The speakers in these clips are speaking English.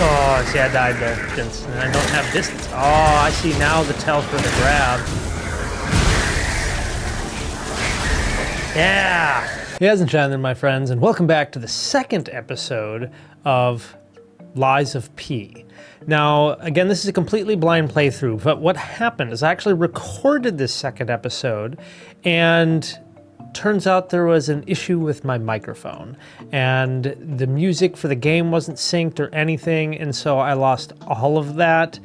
Oh, see, I died there. And I don't have distance. Oh, I see now the tell for the grab. Yeah! Yes, and Chandler, my friends, and welcome back to the second episode of Lies of P. Now, again, this is a completely blind playthrough, but what happened is I actually recorded this second episode, and turns out there was an issue with my microphone, and the music for the game wasn't synced or anything, and so I lost all of that,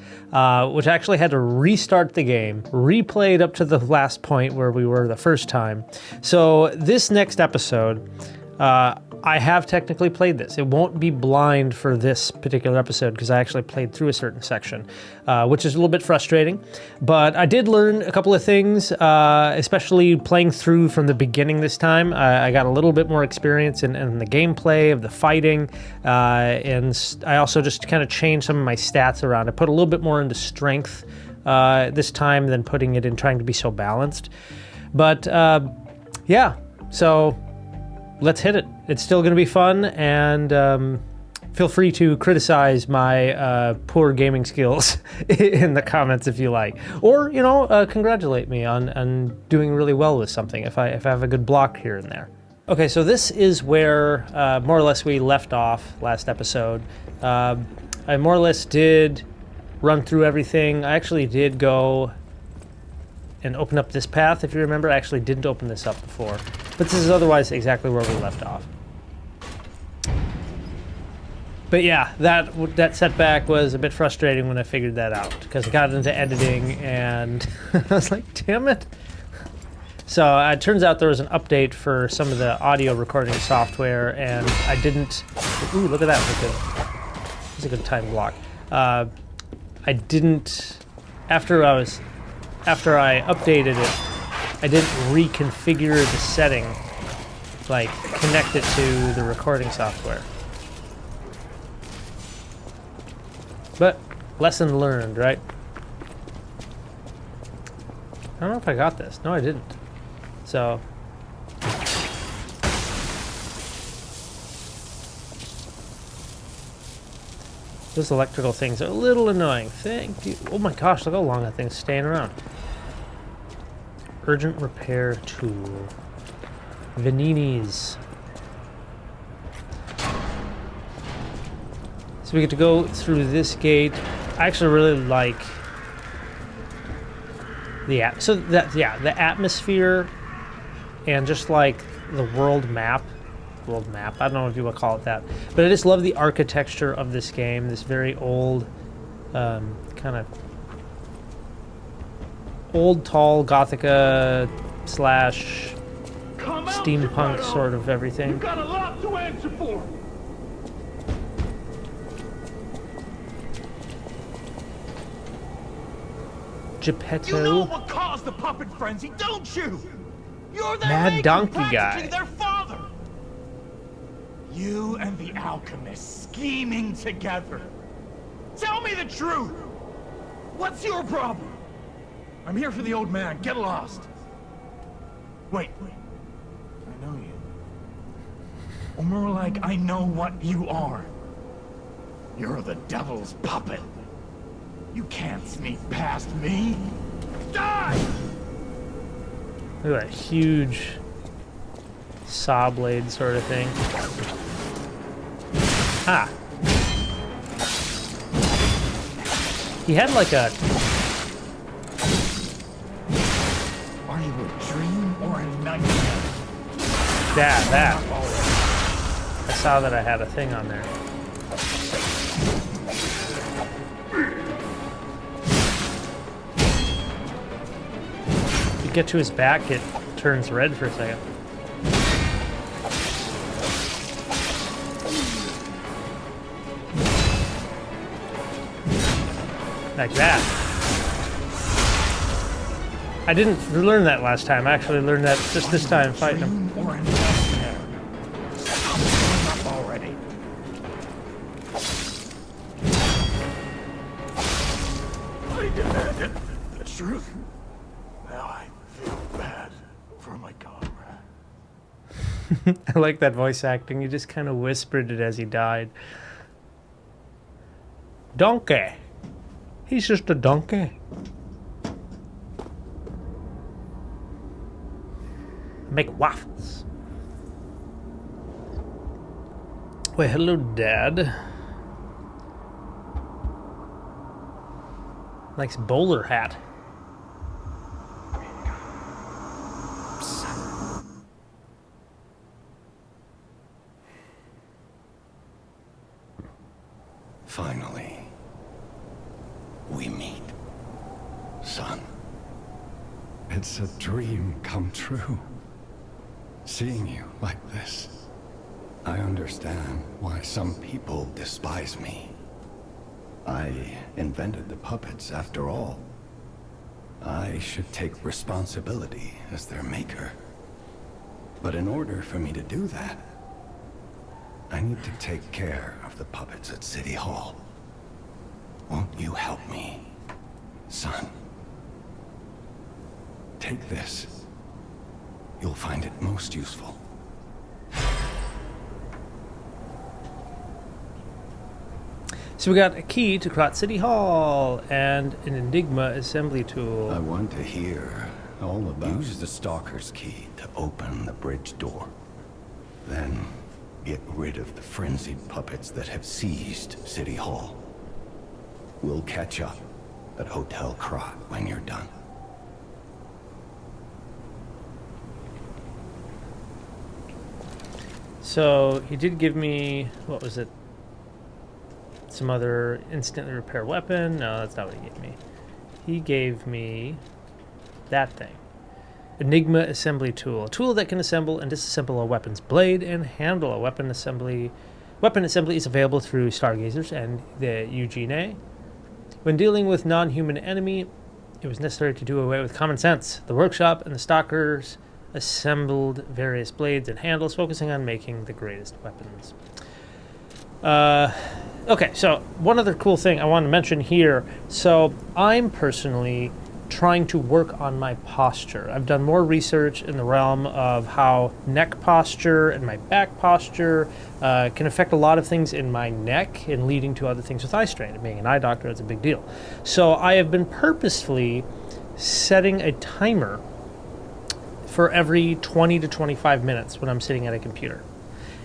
which I actually had to restart the game, replay it up to the last point where we were the first time. So this next episode, I have technically played this. It won't be blind for this particular episode because I actually played through a certain section, which is a little bit frustrating. But I did learn a couple of things, especially playing through from the beginning this time. I got a little bit more experience in the gameplay of the fighting, and I also just kind of changed some of my stats around. I put a little bit more into strength this time than putting it in trying to be so balanced. But yeah, so let's hit it. It's still going to be fun, and feel free to criticize my poor gaming skills in the comments if you like. Or, you know, congratulate me on doing really well with something if I have a good block here and there. Okay, so this is where more or less we left off last episode. I more or less did run through everything. I actually did go and open up this path. If you remember, I actually didn't open this up before. But this is otherwise exactly where we left off. But yeah, that setback was a bit frustrating when I figured that out, because I got into editing and I was like, damn it. So it turns out there was an update for some of the audio recording software, and I didn't... Ooh, look at that. That's a good time block. I didn't... After I updated it, I didn't reconfigure the setting, like connect it to the recording software. But lesson learned, right? I don't know if I got this. No, I didn't. So those electrical things are a little annoying. Thank you. Oh my gosh, look how long that thing's staying around. Urgent repair tool. Vaninis. So we get to go through this gate. I actually really like the the atmosphere and just like the world map. I don't know if you would call it that, but I just love the architecture of this game. This very old, kind of old, tall Gothica / steampunk sort of everything. You've got a lot to answer for. Geppetto. You know what caused the puppet frenzy, don't you? You're the Mad Donkey guy. Their father. You and the alchemist scheming together. Tell me the truth. What's your problem? I'm here for the old man. Get lost. Wait. I know you. Or more like, I know what you are. You're the devil's puppet. You can't sneak past me. Die! Look at that huge saw blade sort of thing. Ah. He had like a... Are you a dream or a nightmare? That. I saw that I had a thing on there. If you get to his back, it turns red for a second. Like that. I didn't learn that last time. I actually learned that just this time fighting him. Already. I demanded the truth. Now I feel bad for my comrade. I like that voice acting. He just kind of whispered it as he died. Donkey. He's just a donkey. Make waffles. Wait, hello, Dad. Nice bowler hat. Finally, we meet, son. It's a dream come true. Seeing you like this. I understand why some people despise me. I invented the puppets after all. I should take responsibility as their maker. But in order for me to do that, I need to take care of the puppets at City Hall. Won't you help me, son? Take this. You'll find it most useful. So we got a key to Krat City Hall and an Enigma assembly tool. I want to hear all about. Use the Stalker's key to open the bridge door. Then get rid of the frenzied puppets that have seized City Hall. We'll catch up at Hotel Krat when you're done. So he did give me, what was it? Some other instantly repair weapon. No, that's not what he gave me. He gave me that thing. Enigma assembly tool. A tool that can assemble and disassemble a weapon's blade and handle. A weapon assembly is available through Stargazers and the Eugene. When dealing with non-human enemy, it was necessary to do away with common sense. The workshop and the stalkers assembled various blades and handles, focusing on making the greatest weapons. Okay, so one other cool thing I want to mention here. So I'm personally trying to work on my posture. I've done more research in the realm of how neck posture and my back posture can affect a lot of things in my neck and leading to other things with eye strain. And being an eye doctor, that's a big deal. So I have been purposefully setting a timer for every 20 to 25 minutes when I'm sitting at a computer.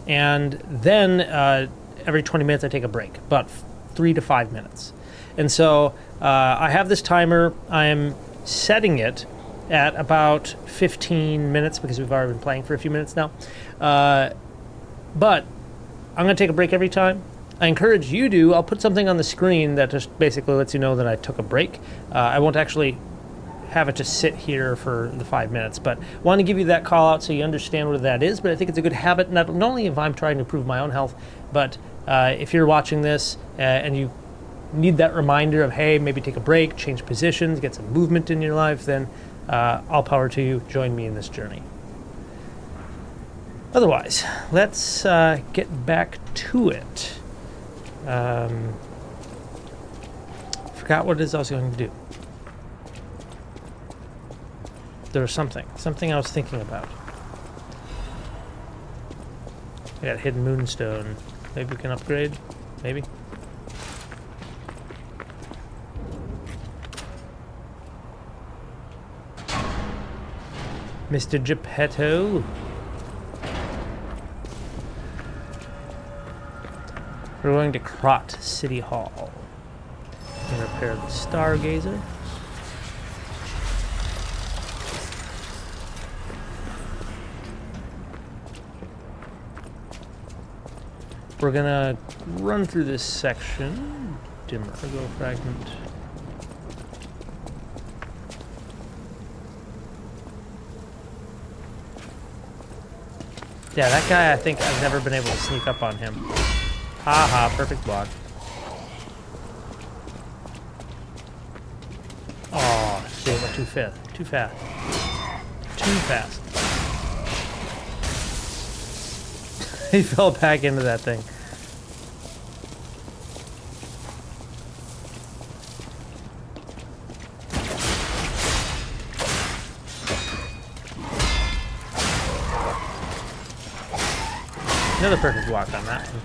And then every 20 minutes I take a break, about 3 to 5 minutes. And so I have this timer. I am setting it at about 15 minutes because we've already been playing for a few minutes now. But I'm going to take a break every time. I encourage you to. I'll put something on the screen that just basically lets you know that I took a break. I won't actually have it just sit here for the 5 minutes, but want to give you that call out so you understand what that is. But I think it's a good habit, not only if I'm trying to improve my own health, but if you're watching this and you need that reminder of, hey, maybe take a break, change positions, get some movement in your life, then all power to you. Join me in this journey. Otherwise, let's get back to it. Forgot what it is I was going to do. There was something I was thinking about. I got hidden moonstone. Maybe we can upgrade. Maybe. Mr. Geppetto. We're going to Krat City Hall and repair the Stargazer. We're gonna run through this section. Dim ergo fragment. Yeah, that guy, I think I've never been able to sneak up on him. Haha, perfect block. Oh, shit, we're too fast. Too fast. Too fast. He fell back into that thing. Another perfect block on that one.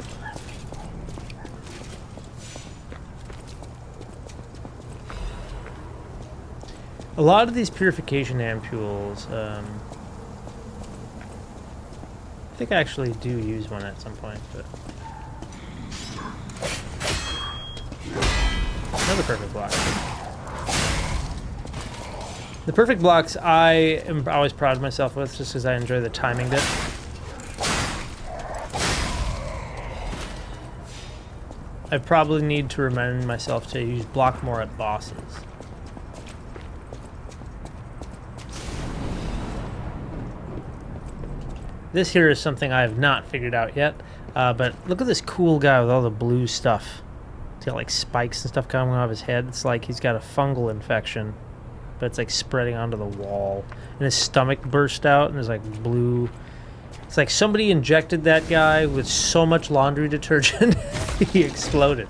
A lot of these purification ampules, I think I actually do use one at some point, but... Another perfect block. The perfect blocks I am always proud of myself with, just because I enjoy the timing bit. I probably need to remind myself to use block more at bosses. This here is something I have not figured out yet, but look at this cool guy with all the blue stuff. He's got like spikes and stuff coming off his head. It's like he's got a fungal infection, but it's like spreading onto the wall. And his stomach burst out and there's like blue. It's like somebody injected that guy with so much laundry detergent, he exploded.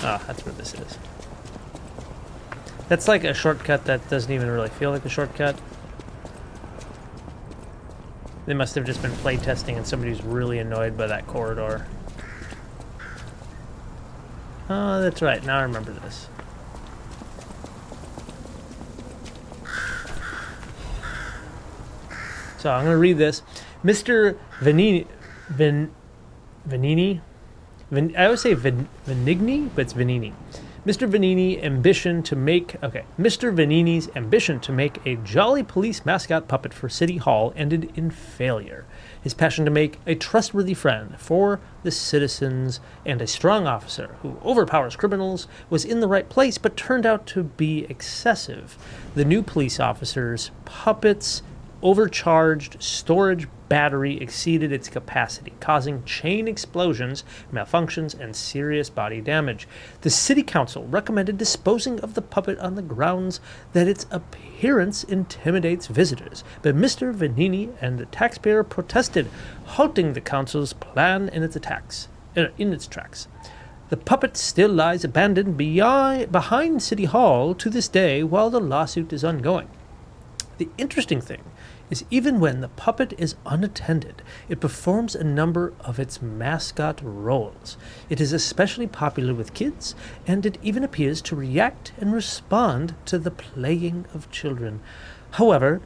Ah, that's what this is. That's like a shortcut that doesn't even really feel like a shortcut. They must have just been playtesting and somebody's really annoyed by that corridor. Oh, that's right. Now I remember this. So I'm going to read this. Mr. Vanini... Vanini? I always say Vanigni, but it's Vanini. Mr. Vanini's ambition to make a jolly police mascot puppet for City Hall ended in failure. His passion to make a trustworthy friend for the citizens and a strong officer who overpowers criminals was in the right place, but turned out to be excessive. The new police officer's puppet's overcharged storage battery exceeded its capacity, causing chain explosions, malfunctions, and serious body damage. The city council recommended disposing of the puppet on the grounds that its appearance intimidates visitors, but Mr. Vanini and the taxpayer protested, halting the council's plan in its tracks. The puppet still lies abandoned behind City Hall to this day while the lawsuit is ongoing. The interesting thing is even when the puppet is unattended, it performs a number of its mascot roles. It is especially popular with kids, and it even appears to react and respond to the playing of children. However,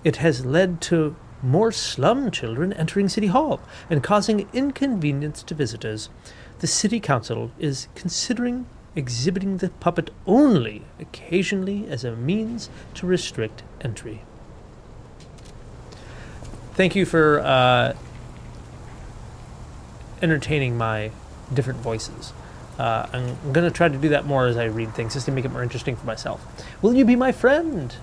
it has led to more slum children entering City Hall and causing inconvenience to visitors. The City Council is considering exhibiting the puppet only occasionally as a means to restrict entry. Thank you for entertaining my different voices. I'm going to try to do that more as I read things, just to make it more interesting for myself. Will you be my friend?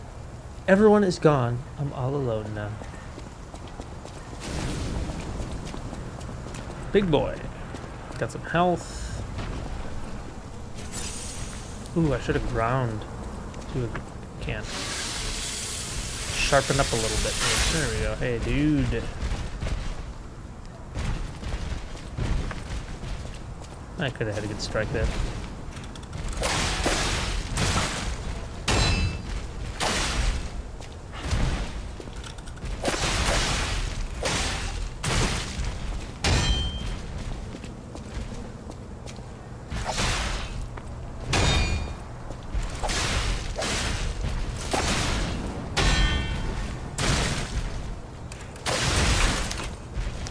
Everyone is gone. I'm all alone now. Big boy. Got some health. Ooh, I should have ground. See what we can. Sharpen up a little bit. There we go. Hey, dude. I could have had a good strike there.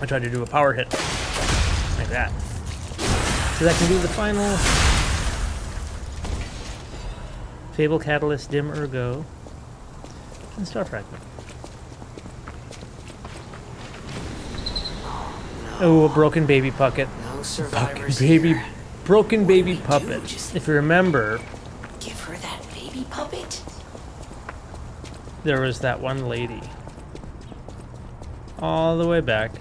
I tried to do a power hit like that. So that can do the final Fable Catalyst, Dim Ergo, and Star Fragment. Oh, a broken baby puppet. No survivors here. Broken baby What do I do? puppet. Just If you remember, give her that baby puppet? there was that one lady all the way back.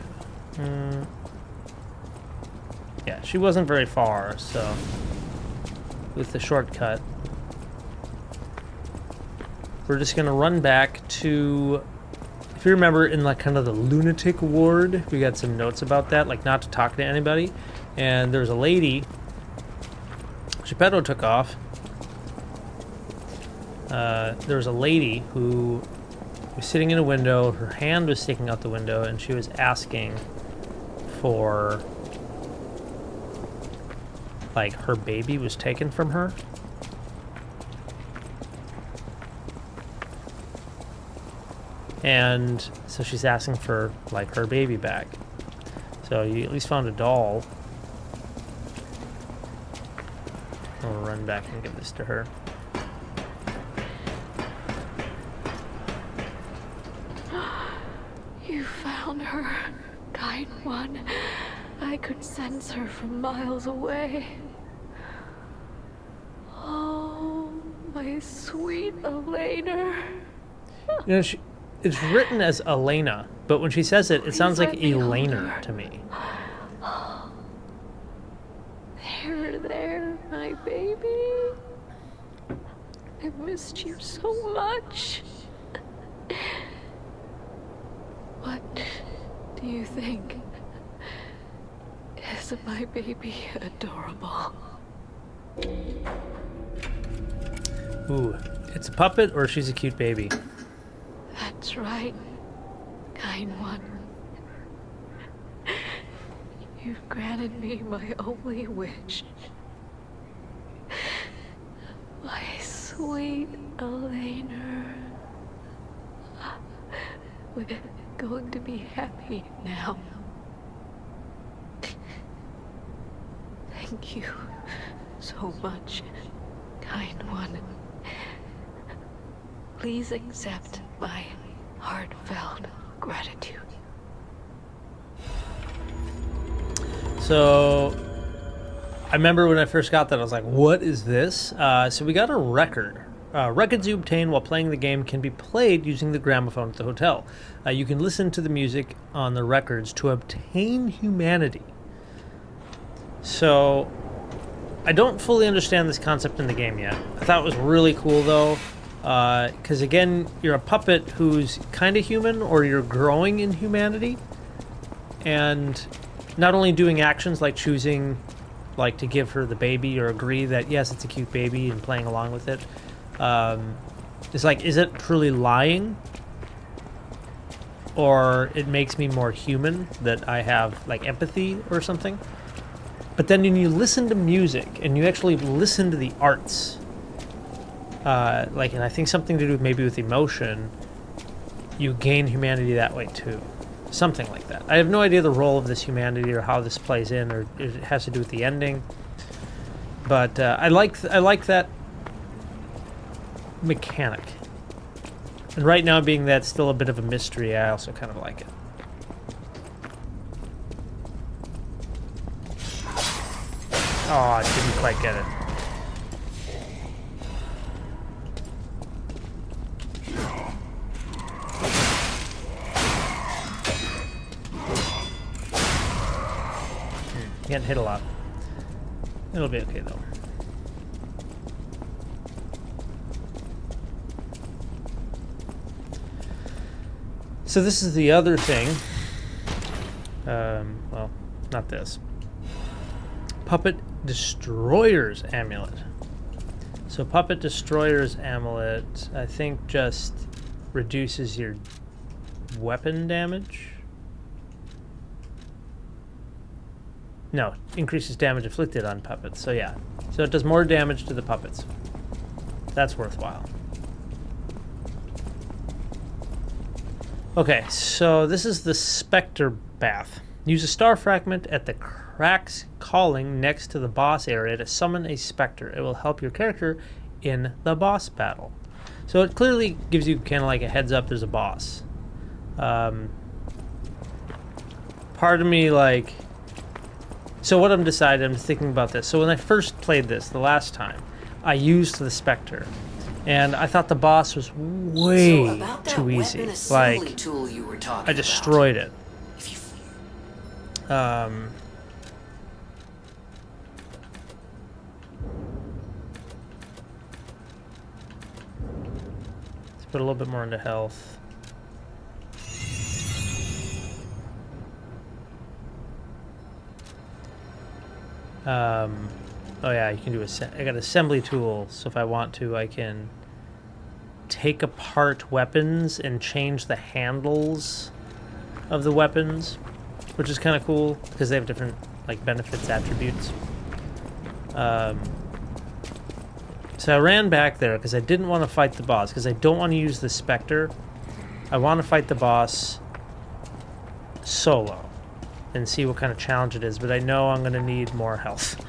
Yeah, she wasn't very far, so with the shortcut, we're just gonna run back to, if you remember, in like kind of the lunatic ward, we got some notes about that, like not to talk to anybody, and there was a lady, Geppetto took off, there was a lady who was sitting in a window, her hand was sticking out the window, and she was asking for like her baby was taken from her. And so she's asking for like her baby back. So you at least found a doll. I'll run back and give this to her. You found her, kind one. I could sense her from miles away. Oh, my sweet Elena. You know, it's written as Elena, but when she says it, it sounds like Elena to me. There, my baby. I missed you so much. What do you think? Is my baby adorable? Ooh, it's a puppet or she's a cute baby? That's right, kind one. You've granted me my only wish. My sweet Elena. We're going to be happy now. Thank you so much, kind one. Please accept my heartfelt gratitude. So, I remember when I first got that, I was like, what is this? So we got a record. Records you obtain while playing the game can be played using the gramophone at the hotel. You can listen to the music on the records to obtain humanity. So, I don't fully understand this concept in the game yet. I thought it was really cool, though, because, again, you're a puppet who's kind of human, or you're growing in humanity, and not only doing actions like choosing, like, to give her the baby or agree that, yes, it's a cute baby and playing along with it. It's like, is it truly lying? Or it makes me more human, that I have, like, empathy or something? But then when you listen to music, and you actually listen to the arts, like, and I think something to do maybe with emotion, you gain humanity that way too. Something like that. I have no idea the role of this humanity or how this plays in, or if it has to do with the ending. But I like that mechanic. And right now, being that it's still a bit of a mystery, I also kind of like it. Oh, I didn't quite get it. Getting hit a lot. It'll be okay though. So this is the other thing. Well, not this. Puppet Destroyer's Amulet. So Puppet Destroyer's Amulet, I think, just reduces your weapon damage. No, increases damage inflicted on puppets. So yeah, so it does more damage to the puppets. That's worthwhile. Okay, so this is the Spectre Bath. Use a star fragment at the cracks calling next to the boss area to summon a specter. It will help your character in the boss battle. So it clearly gives you kind of like a heads up there's a boss. Part of me, like... So what I'm thinking about this. So when I first played this the last time, I used the Spectre. And I thought the boss was way too easy. Like, tool you were talking I destroyed it. Let's put a little bit more into health. Oh yeah, you can do I got assembly tools, so if I want to, I can take apart weapons and change the handles of the weapons, which is kind of cool because they have different like benefits, attributes. So I ran back there because I didn't want to fight the boss, because I don't want to use the Spectre. I want to fight the boss solo and see what kind of challenge it is, but I know I'm going to need more health.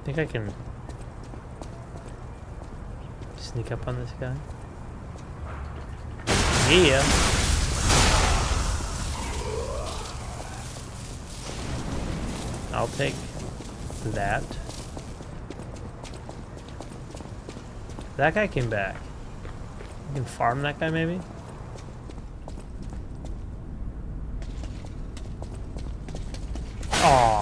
I think I can sneak up on this guy. Yeah. I'll take that. That guy came back. You can farm that guy maybe? Aww.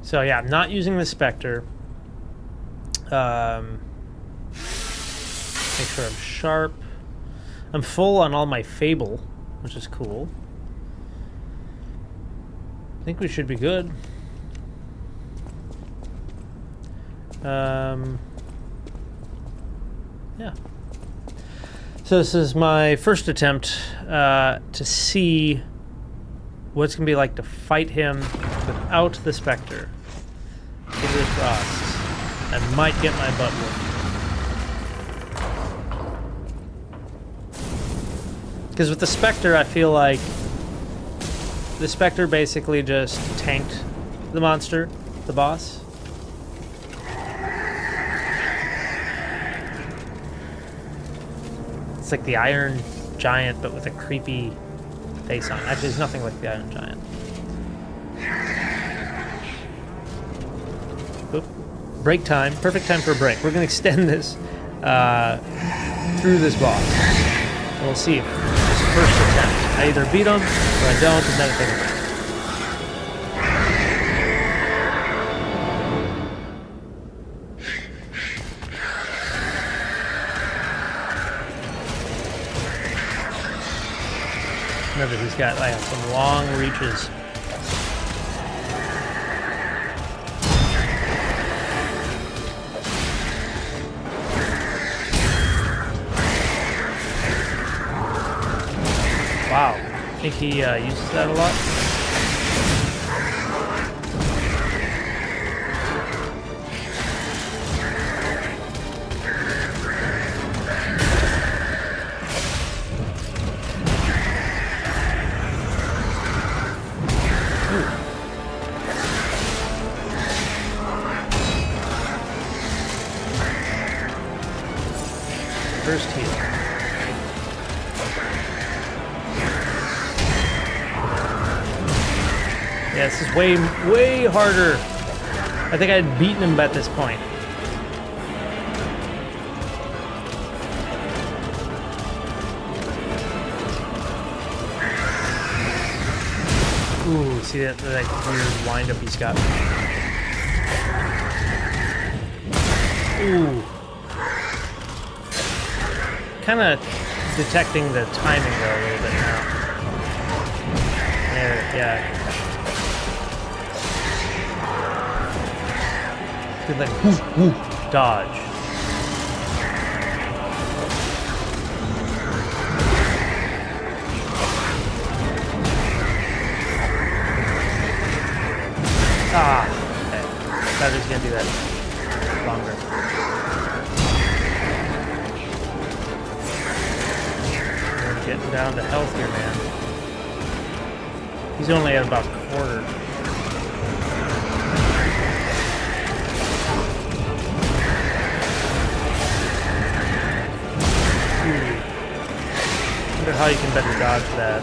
So yeah, I'm not using the Spectre. Make sure I'm sharp. I'm full on all my Fable, which is cool. I think we should be good. Yeah. So this is my first attempt to see what it's going to be like to fight him without the Spectre. Fingers crossed. I might get my butt whooped. Because with the Spectre, I feel like the Spectre basically just tanked the monster, the boss. It's like the Iron Giant, but with a creepy face on. Actually, it's nothing like the Iron Giant. Oop. Break time. Perfect time for a break. We're going to extend this through this boss. And we'll see if this first attempt, I either beat him or I don't, and then I take a break. Remember, he's got like some long reaches. Wow, I think he uses that a lot. First heal. Yeah, this is way harder. I think I had beaten him at this point. Ooh, see that weird wind-up he's got? Ooh. Kind of detecting the timing though a little bit now. There, yeah. Good, like whoo, whoo, dodge. Ah, okay. Thought he was gonna do that longer. Getting down to health here, man. He's only at about a quarter. Wonder how you can better dodge that.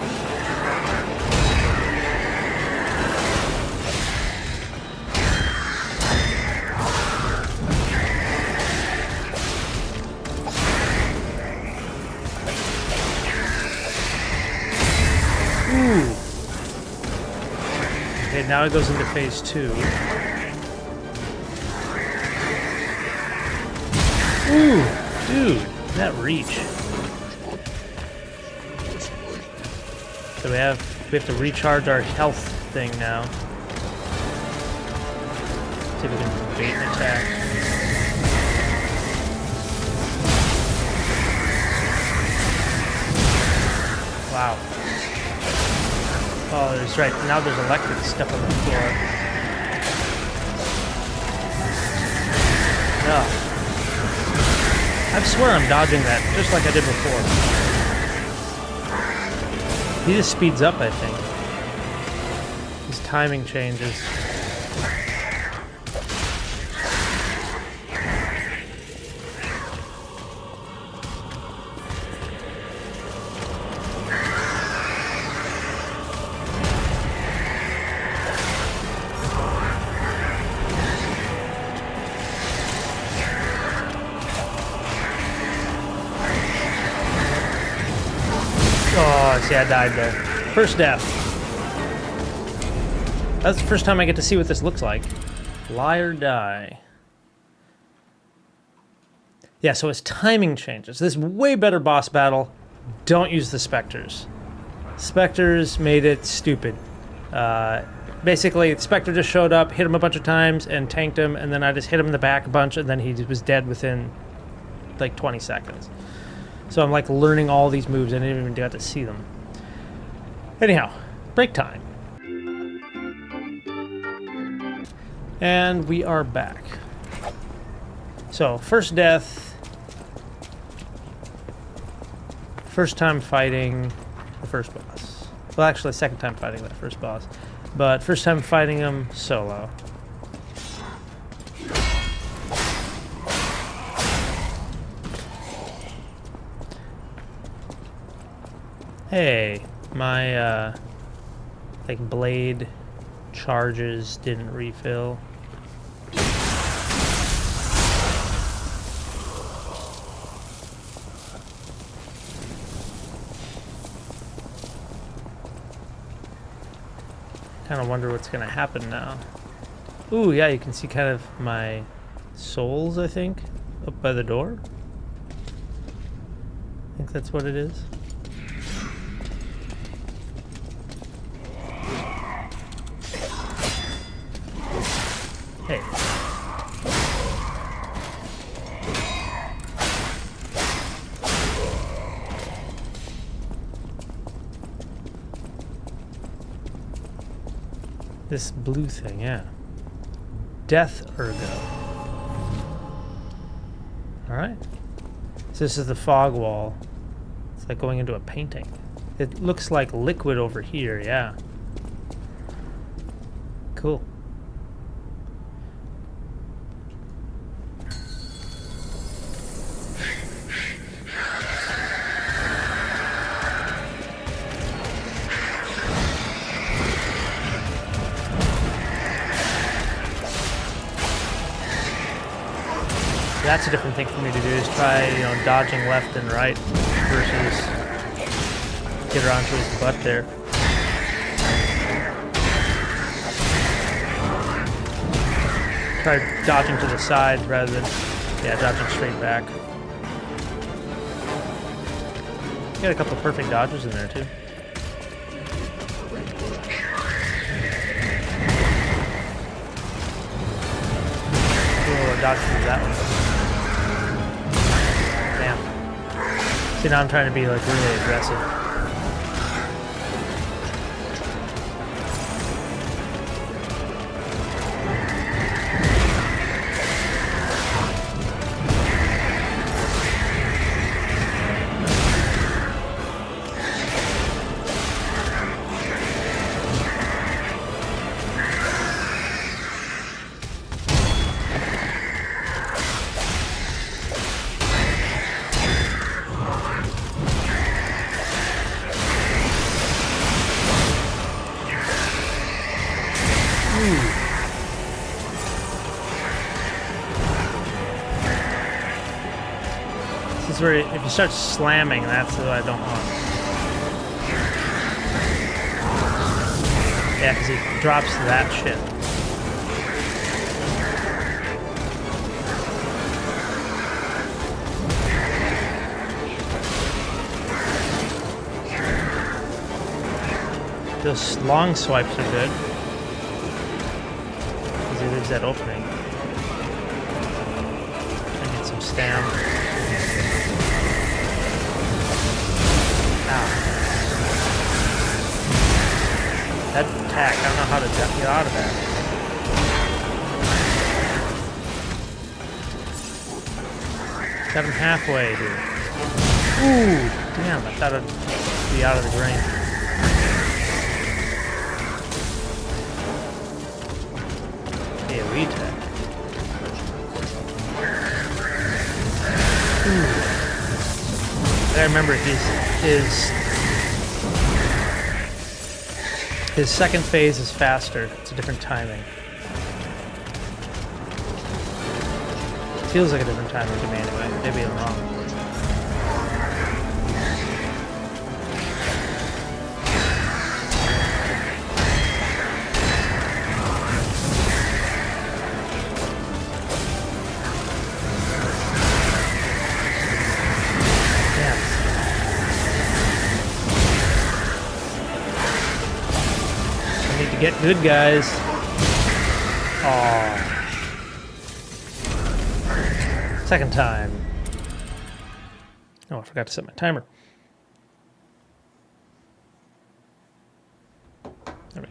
Ooh. Okay, now it goes into phase 2. Ooh, dude, that reach. So we have to recharge our health thing now. See if we can bait an attack. Wow. Oh, that's right. Now there's electric stuff on the floor. No. I swear I'm dodging that, just like I did before. He just speeds up, I think. His timing changes. Oh, see, I died there. First death. That's the first time I get to see what this looks like. Lie or die. Yeah, so his timing changes. This is way better boss battle. Don't use the Spectres. Spectres made it stupid. Basically, Spectre just showed up, hit him a bunch of times, and tanked him, and then I just hit him in the back a bunch, and then he was dead within, like, 20 seconds. So I'm like learning all these moves. I didn't even get to see them. Anyhow, break time. And we are back. So first death. First time fighting the first boss. Well, actually second time fighting that first boss. But first time fighting him solo. Hey, my, like, blade charges didn't refill. Kind of wonder what's going to happen now. Ooh, yeah, you can see kind of my souls, I think, up by the door. I think that's what it is. Hey. This blue thing, yeah. Death Ergo. Alright. So this is the fog wall. It's like going into a painting. It looks like liquid over here, yeah. Cool. That's a different thing for me to do, is try, you know, dodging left and right versus get around to his butt there. Try dodging to the side rather than, yeah, dodging straight back. Got a couple of perfect dodges in there too. Oh, dodge through that one. Damn. See, now I'm trying to be like really aggressive. This is where, if you start slamming, that's what I don't want. Yeah, because he drops that shit. Those long swipes are good. Because he leaves that opening. I get some stam. Ow. That attack, I don't know how to get out of that. Got him halfway here. Ooh, damn, I thought I'd be out of the range. Hey, a retake. Ooh. I remember his second phase is faster. It's a different timing. Feels like a different timing to me anyway. Maybe I'm wrong. Get good, guys. Aww. Second time. Oh, I forgot to set my timer. There we go.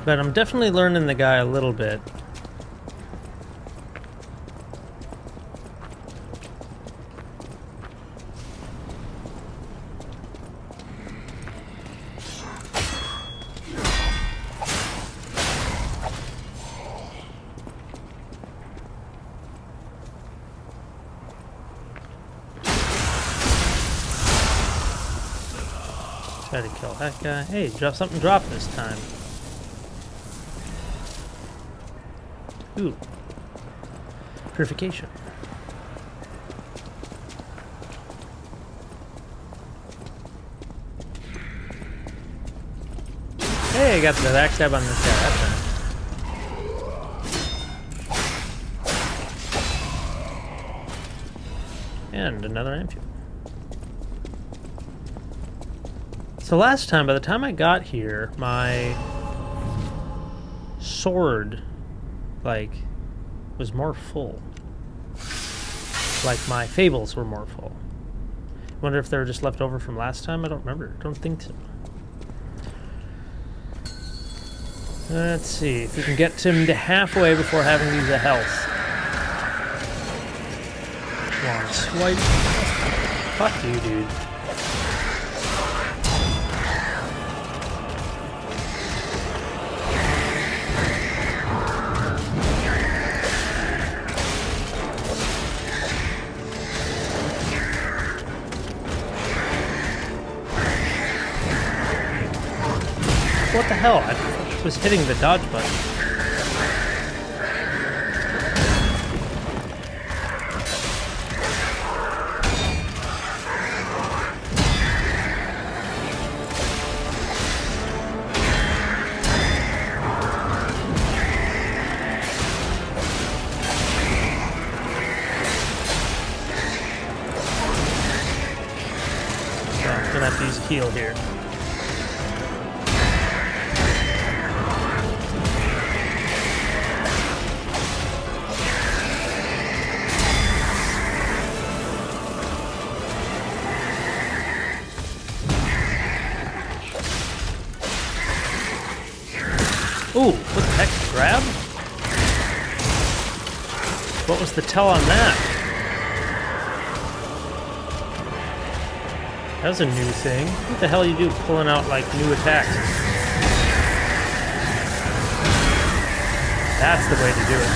But I'm definitely learning the guy a little bit. Try to kill that guy. Hey, something dropped this time. Ooh. Purification. Hey, I got the backstab on this guy. That's nice. And another ampule. So last time, by the time I got here, my sword, like, was more full. Like, my fables were more full. Wonder if they were just left over from last time? I don't remember. Don't think so. Let's see if we can get him to halfway before having to use a health. Long swipe. Fuck you, dude. What the hell? I was hitting the dodge button. So I'm gonna have to use a heal here. Ooh, what the heck? Grab? What was the tell on that? That was a new thing. What the hell are you do pulling out, like, new attacks? That's the way to do it.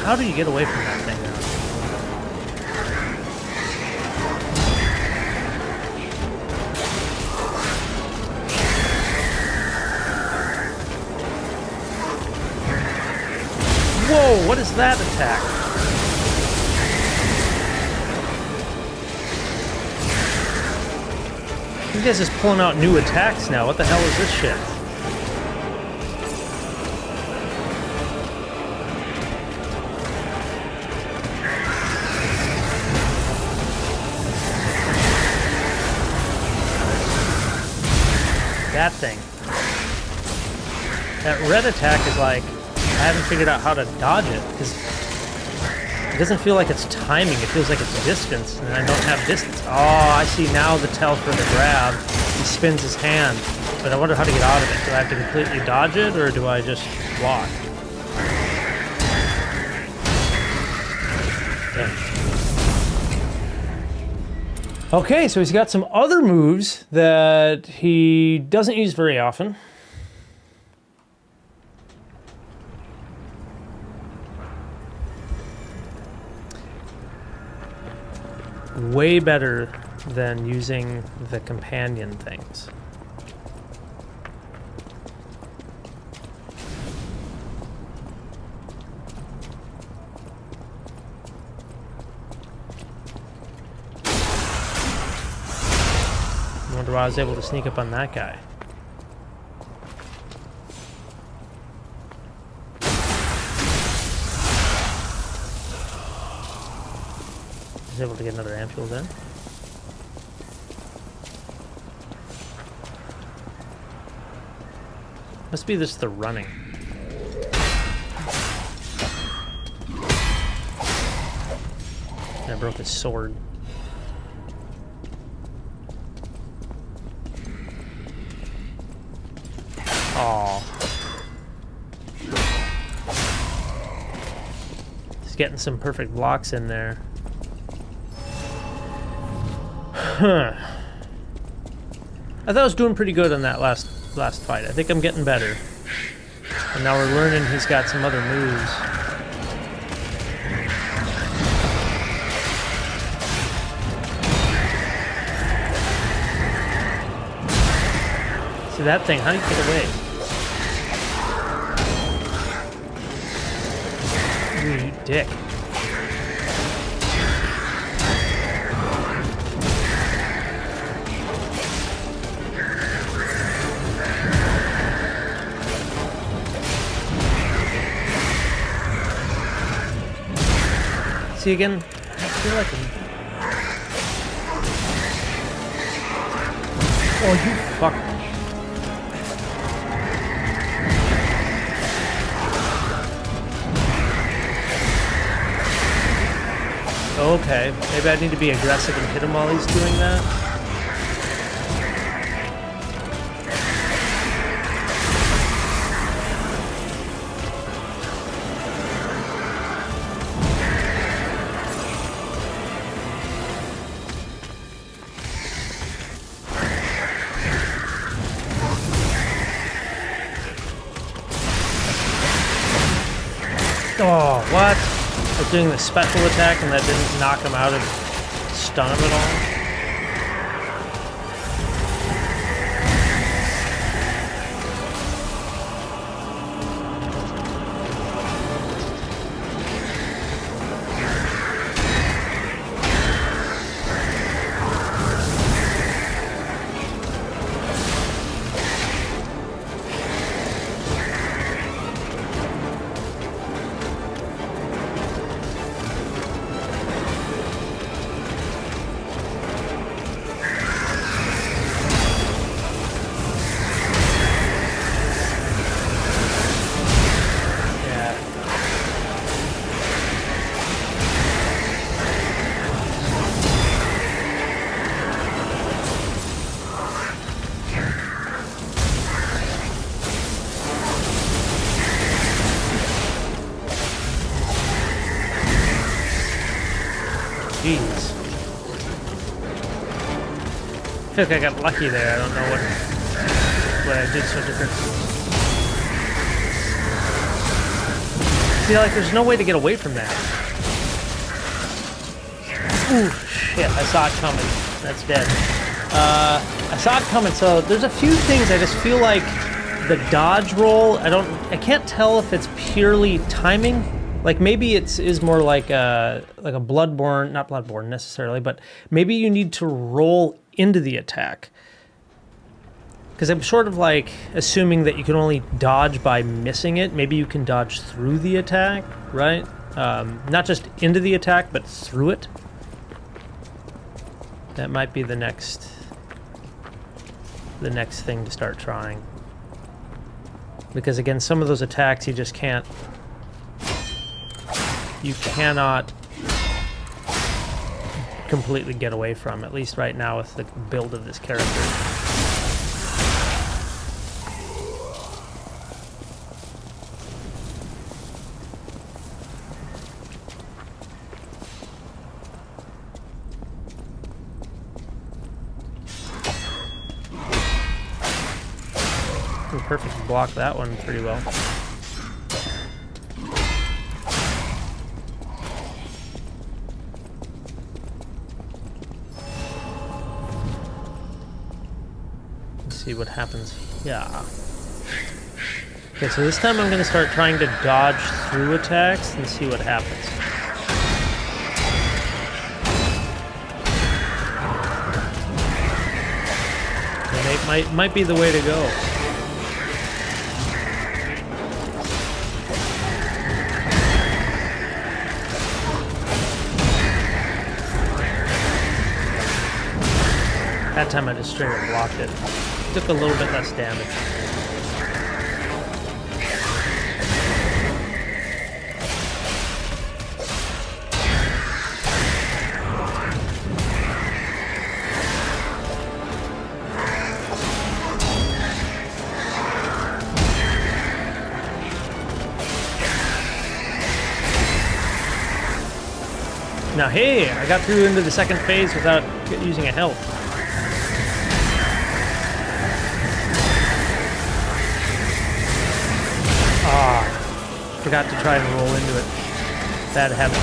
How do you get away from that thing now? Whoa, what is that attack? You guys just pulling out new attacks now. What the hell is this shit? that thing. That red attack is like, I haven't figured out how to dodge it, because it doesn't feel like it's timing, it feels like it's distance, and I don't have distance. Oh, I see now the tell for the grab. He spins his hand, but I wonder how to get out of it. Do I have to completely dodge it, or do I just walk? Yeah. Okay, so he's got some other moves that he doesn't use very often. Way better than using the companion things. I wonder why I was able to sneak up on that guy. I was able to get another ampule there. Must be just the running. I broke his sword. Aw. He's getting some perfect blocks in there. Huh. I thought I was doing pretty good on that last fight. I think I'm getting better. And now we're learning he's got some other moves. See that thing, how do you get away? Ooh, you dick. See again? I feel like I'm... Oh, you fuck. Okay, maybe I need to be aggressive and hit him while he's doing that. Oh, what? I was doing the special attack and that didn't knock him out and stun him at all? Jeez. I feel like I got lucky there. I don't know what I did so different. See, like, there's no way to get away from that. Ooh, shit, I saw it coming. That's dead. I saw it coming, so there's a few things I just feel like the dodge roll, I can't tell if it's purely timing. Like, maybe it is more like a bloodborne, not bloodborne necessarily, but maybe you need to roll into the attack. Because I'm sort of like assuming that you can only dodge by missing it. Maybe you can dodge through the attack, right? Not just into the attack, but through it. That might be the next the next thing to start trying. Because again, some of those attacks you just can't... You cannot completely get away from, at least right now with the build of this character. Perfect, block that one pretty well. Let's see what happens. Yeah. Okay, so this time I'm going to start trying to dodge through attacks and see what happens. And it might be the way to go. That time I just straight up blocked it. Took a little bit less damage. Now hey, I got through into the second phase without using a health. Forgot to try and roll into it. Bad habits.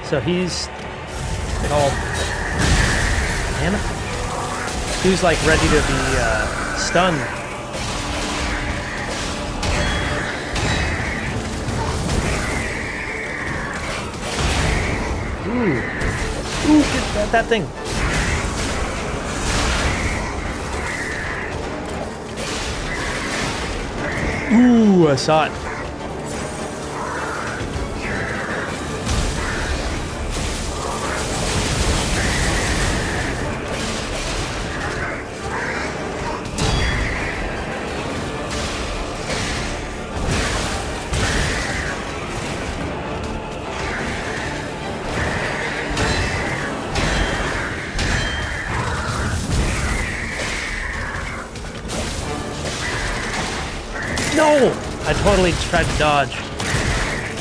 So he's like all... Damn it. He's like ready to be stunned. Ooh, get that thing. Ooh, I saw it. No! I totally tried to dodge.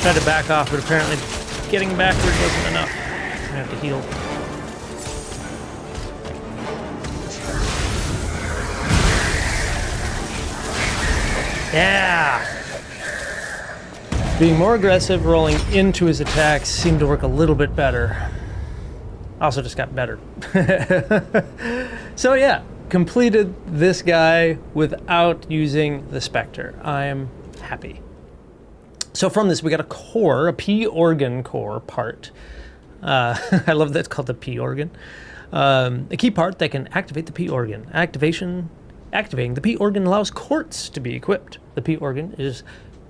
Tried to back off, but apparently getting backwards wasn't enough. I have to heal. Yeah! Being more aggressive, rolling into his attacks seemed to work a little bit better. Also just got better. So yeah. Completed this guy without using the Spectre. I'm happy. So from this, we got a core, a P organ core part. I love that it's called the P organ. A key part that can activate the P organ. Activating the P organ allows quartz to be equipped. The P organ is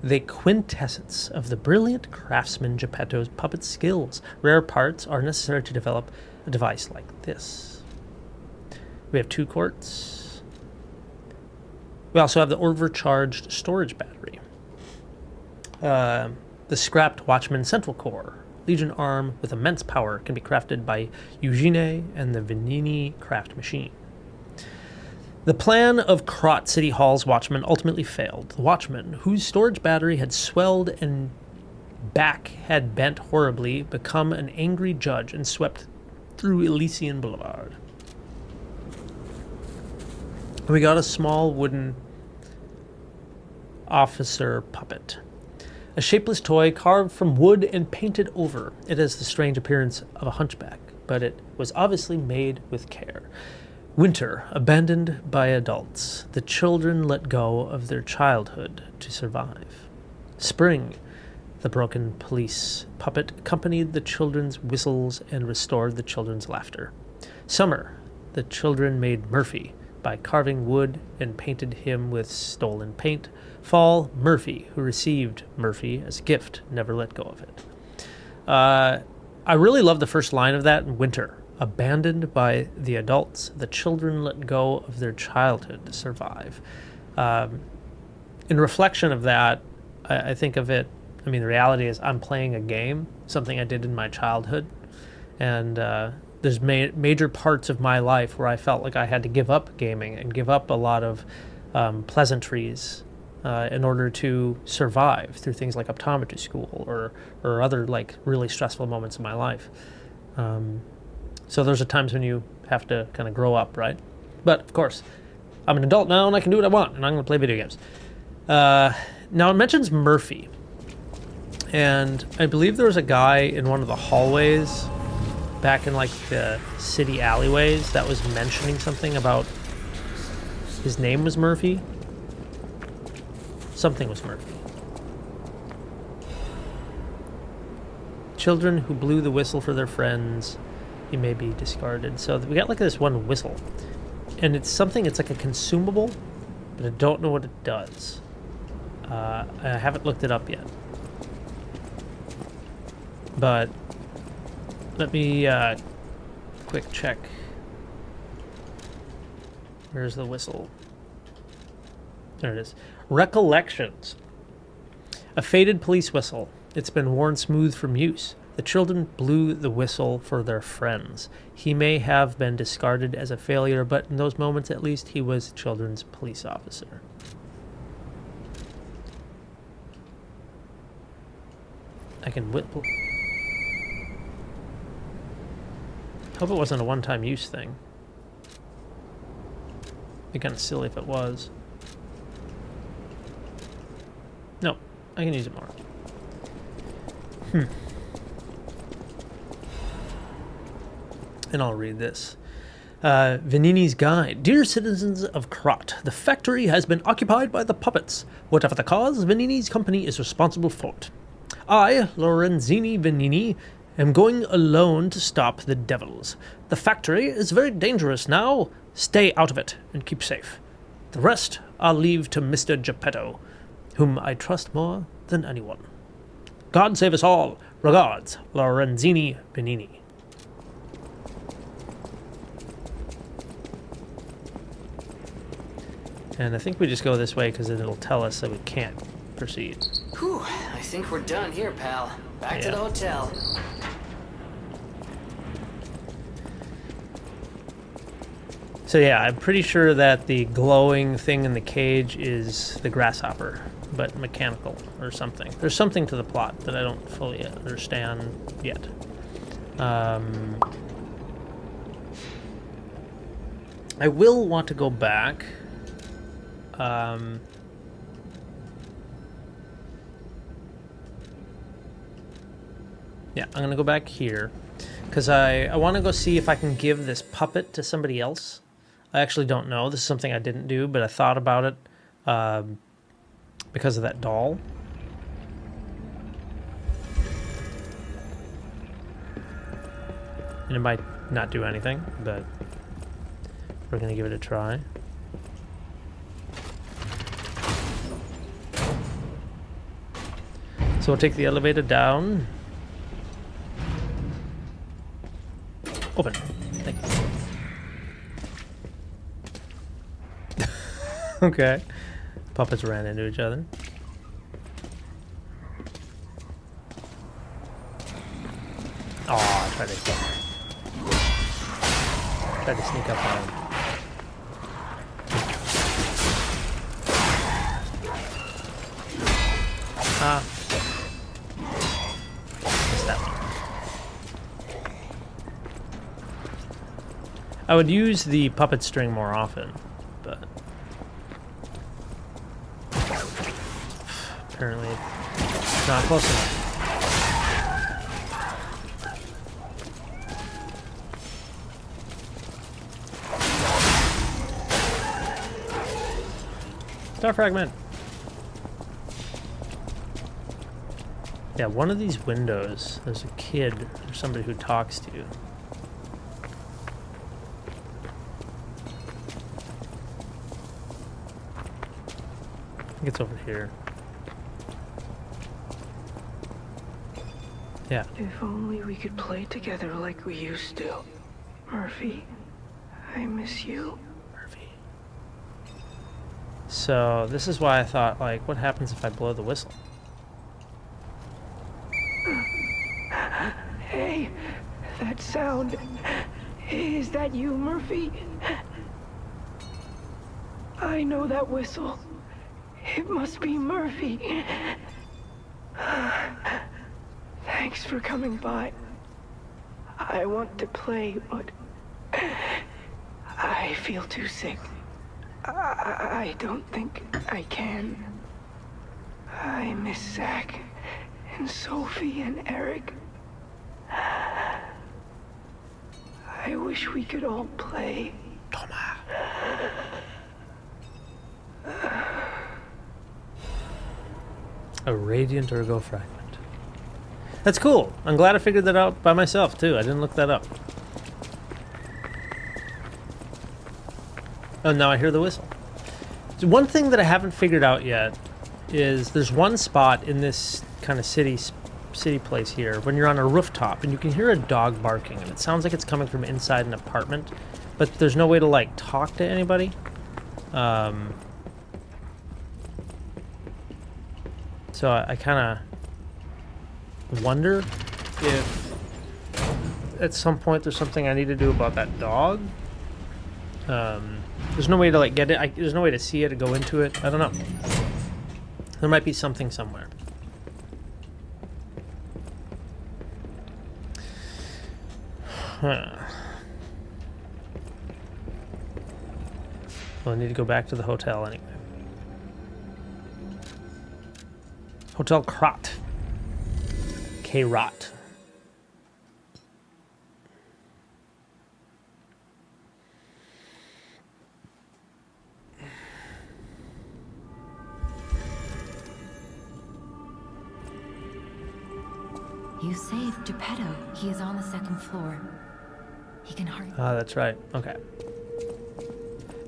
the quintessence of the brilliant craftsman Geppetto's puppet skills. Rare parts are necessary to develop a device like this. We have 2 quartz. We also have the overcharged storage battery. The scrapped Watchman Central Core. Legion arm with immense power can be crafted by Eugene and the Venini craft machine. The plan of Krat City Hall's Watchman ultimately failed. The Watchman, whose storage battery had swelled and back had bent horribly, become an angry judge and swept through Elysian Boulevard. We got a small wooden officer puppet. A shapeless toy carved from wood and painted over. It has the strange appearance of a hunchback, but it was obviously made with care. Winter, abandoned by adults. The children let go of their childhood to survive. Spring, the broken police puppet accompanied the children's whistles and restored the children's laughter. Summer, the children made Murphy by carving wood and painted him with stolen paint. Fall, Murphy, who received Murphy as a gift, never let go of it. I really love the first line of that in Winter. Abandoned by the adults, the children let go of their childhood to survive. In reflection of that, I think of it, I mean, the reality is I'm playing a game, something I did in my childhood, and there's major parts of my life where I felt like I had to give up gaming and give up a lot of pleasantries in order to survive through things like optometry school or other like really stressful moments in my life. So those are times when you have to kind of grow up, right? But of course, I'm an adult now and I can do what I want, and I'm going to play video games. Now it mentions Murphy, and I believe there was a guy in one of the hallways back in like the city alleyways that was mentioning something about his name was Murphy. Something was Murphy. Children who blew the whistle for their friends, he may be discarded. So we got like this one whistle, and it's something, it's like a consumable, but I don't know what it does. I haven't looked it up yet. But let me quick check. Where's the whistle? There it is. Recollections. A faded police whistle. It's been worn smooth from use. The children blew the whistle for their friends. He may have been discarded as a failure, but in those moments at least he was children's police officer. I can whittle. Hope it wasn't a one-time use thing. It'd be kind of silly if it was. No, I can use it more. And I'll read this. Vanini's Guide. Dear citizens of Krat, the factory has been occupied by the puppets. Whatever the cause, Vanini's company is responsible for it. I, Lorenzini Vanini, am going alone to stop the devils. The factory is very dangerous now. Stay out of it and keep safe. The rest I'll leave to Mr. Geppetto, whom I trust more than anyone. God save us all. Regards, Lorenzini Vanini. And I think we just go this way because it'll tell us that we can't proceed. Whew, I think we're done here, pal. Back to the hotel. So yeah, I'm pretty sure that the glowing thing in the cage is the grasshopper, but mechanical or something. There's something to the plot that I don't fully understand yet. I will want to go back. Yeah, I'm gonna go back here because I want to go see if I can give this puppet to somebody else. I actually don't know. This is something I didn't do, but I thought about it because of that doll. And it might not do anything, but we're gonna give it a try. So we'll take the elevator down. Open. Thank you. Okay. Puppets ran into each other. Oh, I tried to sneak up on him. Ah. Missed that one. I would use the puppet string more often, but apparently it's not close enough. Star fragment. Yeah, one of these windows, there's a kid or somebody who talks to you. think it's over here. Yeah. If only we could play together like we used to. Murphy, I miss you. Murphy. So this is why I thought, like, what happens if I blow the whistle? Hey, that sound. Is that you, Murphy? I know that whistle. It must be Murphy. Thanks for coming by. I want to play, but I feel too sick. I don't think I can. I miss Zach and Sophie and Eric. I wish we could all play. Toma. A radiant ergo fragment. That's cool. I'm glad I figured that out by myself too. I didn't look that up. Oh, now I hear the whistle. So one thing that I haven't figured out yet is there's one spot in this kind of city place here when you're on a rooftop and you can hear a dog barking and it sounds like it's coming from inside an apartment, but there's no way to like talk to anybody. So I kind of wonder if at some point there's something I need to do about that dog. There's no way to like get it. There's no way to see it or go into it. I don't know. There might be something somewhere. Huh. Well, I need to go back to the hotel anyway. Hotel Krat. Krat. You saved Geppetto. He is on the second floor. He can hardly... Ah, that's right. Okay.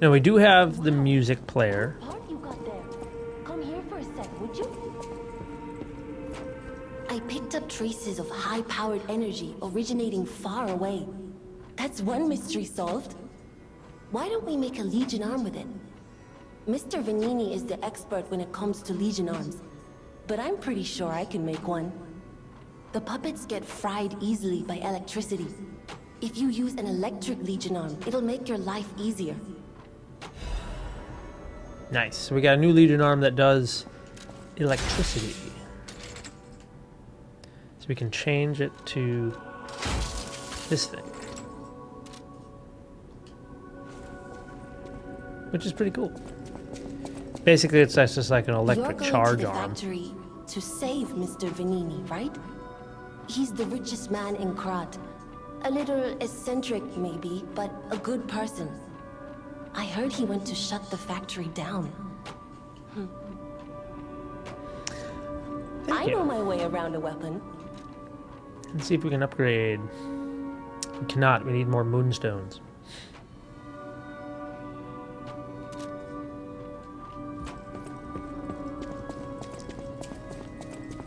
Now we do have the music player. What part you got there? Come here for a sec, would you? I picked up traces of high-powered energy originating far away. That's one mystery solved. Why don't we make a Legion arm with it? Mr. Vanini is the expert when it comes to Legion arms, but I'm pretty sure I can make one. The puppets get fried easily by electricity. If you use an electric Legion arm, it'll make your life easier. Nice. So we got a new Legion arm that does electricity. So we can change it to this thing. Which is pretty cool. Basically, it's just like an electric charge arm. You're going to the factory to save Mr. Vanini, right? He's the richest man in Krat. A little eccentric, maybe, but a good person. I heard he went to shut the factory down. I know my way around a weapon. Let's see if we can upgrade. We cannot. We need more moonstones.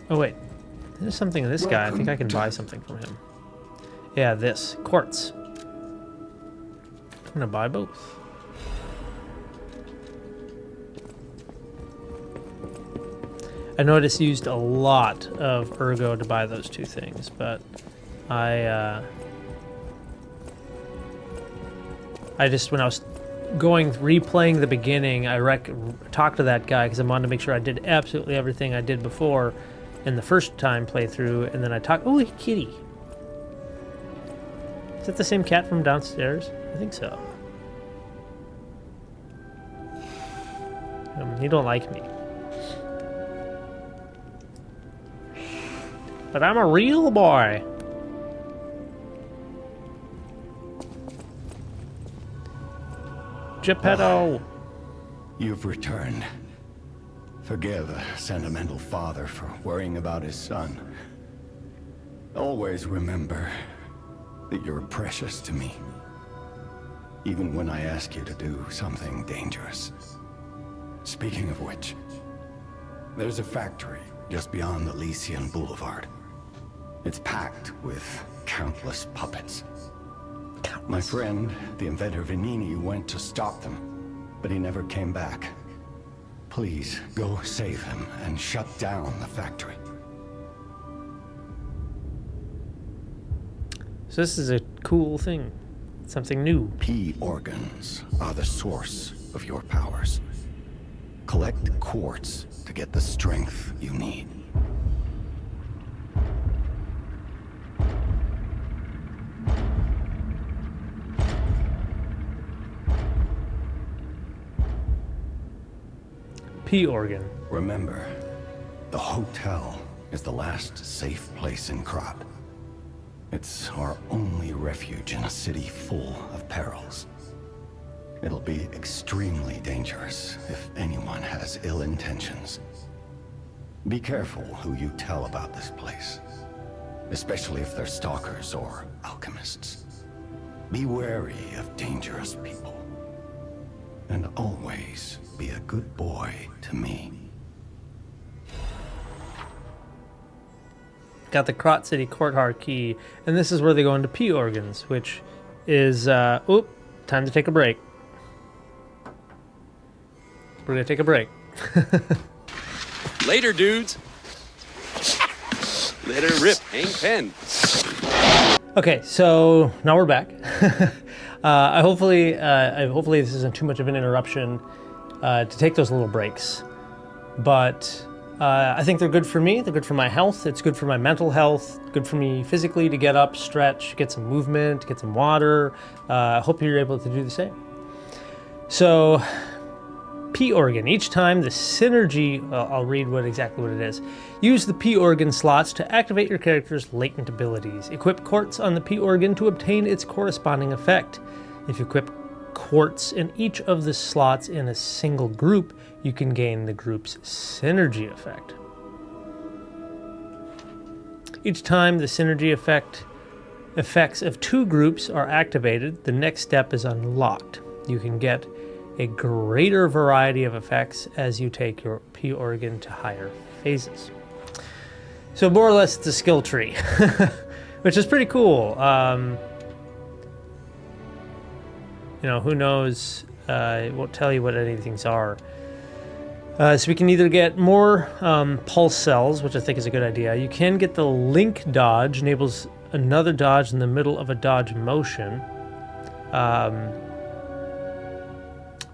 Oh, wait. There's something in this guy. I think I can buy something from him. Yeah, this. Quartz. I'm gonna buy both. I noticed used a lot of ergo to buy those two things, but I just, when I was replaying the beginning, I talked to that guy because I wanted to make sure I did absolutely everything I did before in the first time playthrough, and then I talked. Oh, kitty. Is that the same cat from downstairs? I think so. He don't like me. But I'm a real boy. Geppetto. You've returned. Forgive a sentimental father for worrying about his son. Always remember that you're precious to me, even when I ask you to do something dangerous. Speaking of which, There's a factory just beyond the Elysian Boulevard. It's packed with countless puppets. My friend, the inventor Vanini, went to stop them, but he never came back. Please, go save him and shut down the factory. So this is a cool thing. Something new. P organs are the source of your powers. Collect quartz to get the strength you need. P organ. Remember, the hotel is the last safe place in Krat. It's our only refuge in a city full of perils. It'll be extremely dangerous if anyone has ill intentions. Be careful who you tell about this place, especially if they're stalkers or alchemists. Be wary of dangerous people. And always be a good boy to me. Got the Krat City Courtyard key, and this is where they go into P organs, which is, time to take a break. We're gonna take a break. Later, dudes. Let her rip, hang pen. Okay, so now we're back. Hopefully this isn't too much of an interruption to take those little breaks. But I think they're good for me. They're good for my health. It's good for my mental health. Good for me physically to get up, stretch, get some movement, get some water. I hope you're able to do the same. So, P organ. Each time the synergy, I'll read exactly what it is. Use the P organ slots to activate your character's latent abilities. Equip quartz on the P organ to obtain its corresponding effect. If you equip quartz in each of the slots in a single group, you can gain the group's synergy effect. Each time the synergy effects of two groups are activated, the next step is unlocked. You can get a greater variety of effects as you take your P organ to higher phases. So more or less it's a skill tree, which is pretty cool. Who knows? It won't tell you what any of these are. So we can either get more pulse cells, which I think is a good idea. You can get the link dodge, enables another dodge in the middle of a dodge motion.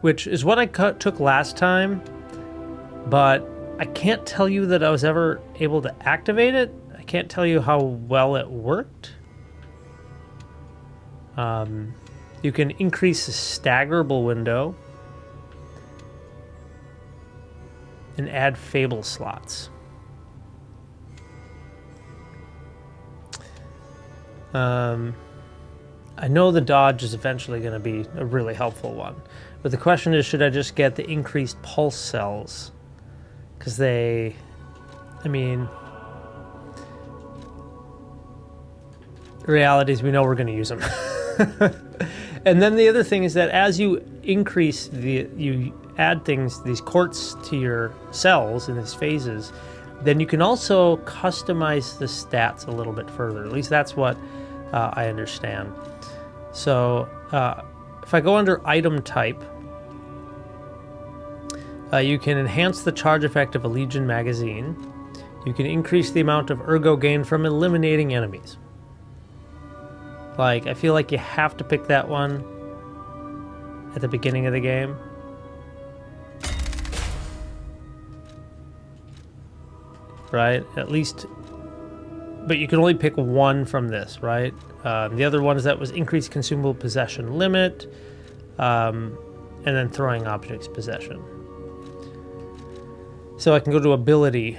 Which is what I took last time, but I can't tell you that I was ever able to activate it. I can't tell you how well it worked. You can increase the staggerable window and add fable slots. I know the dodge is eventually going to be a really helpful one. But the question is, should I just get the increased pulse cells? Because reality is we know we're going to use them. And then the other thing is that as you increase you add these quartz to your cells in these phases, then you can also customize the stats a little bit further. At least that's what I understand. So if I go under item type, you can enhance the charge effect of a Legion magazine. You can increase the amount of ergo gain from eliminating enemies. I feel like you have to pick that one at the beginning of the game. Right? At least, but you can only pick one from this, right? The other one is that was increased consumable possession limit, and then throwing objects possession. So I can go to ability.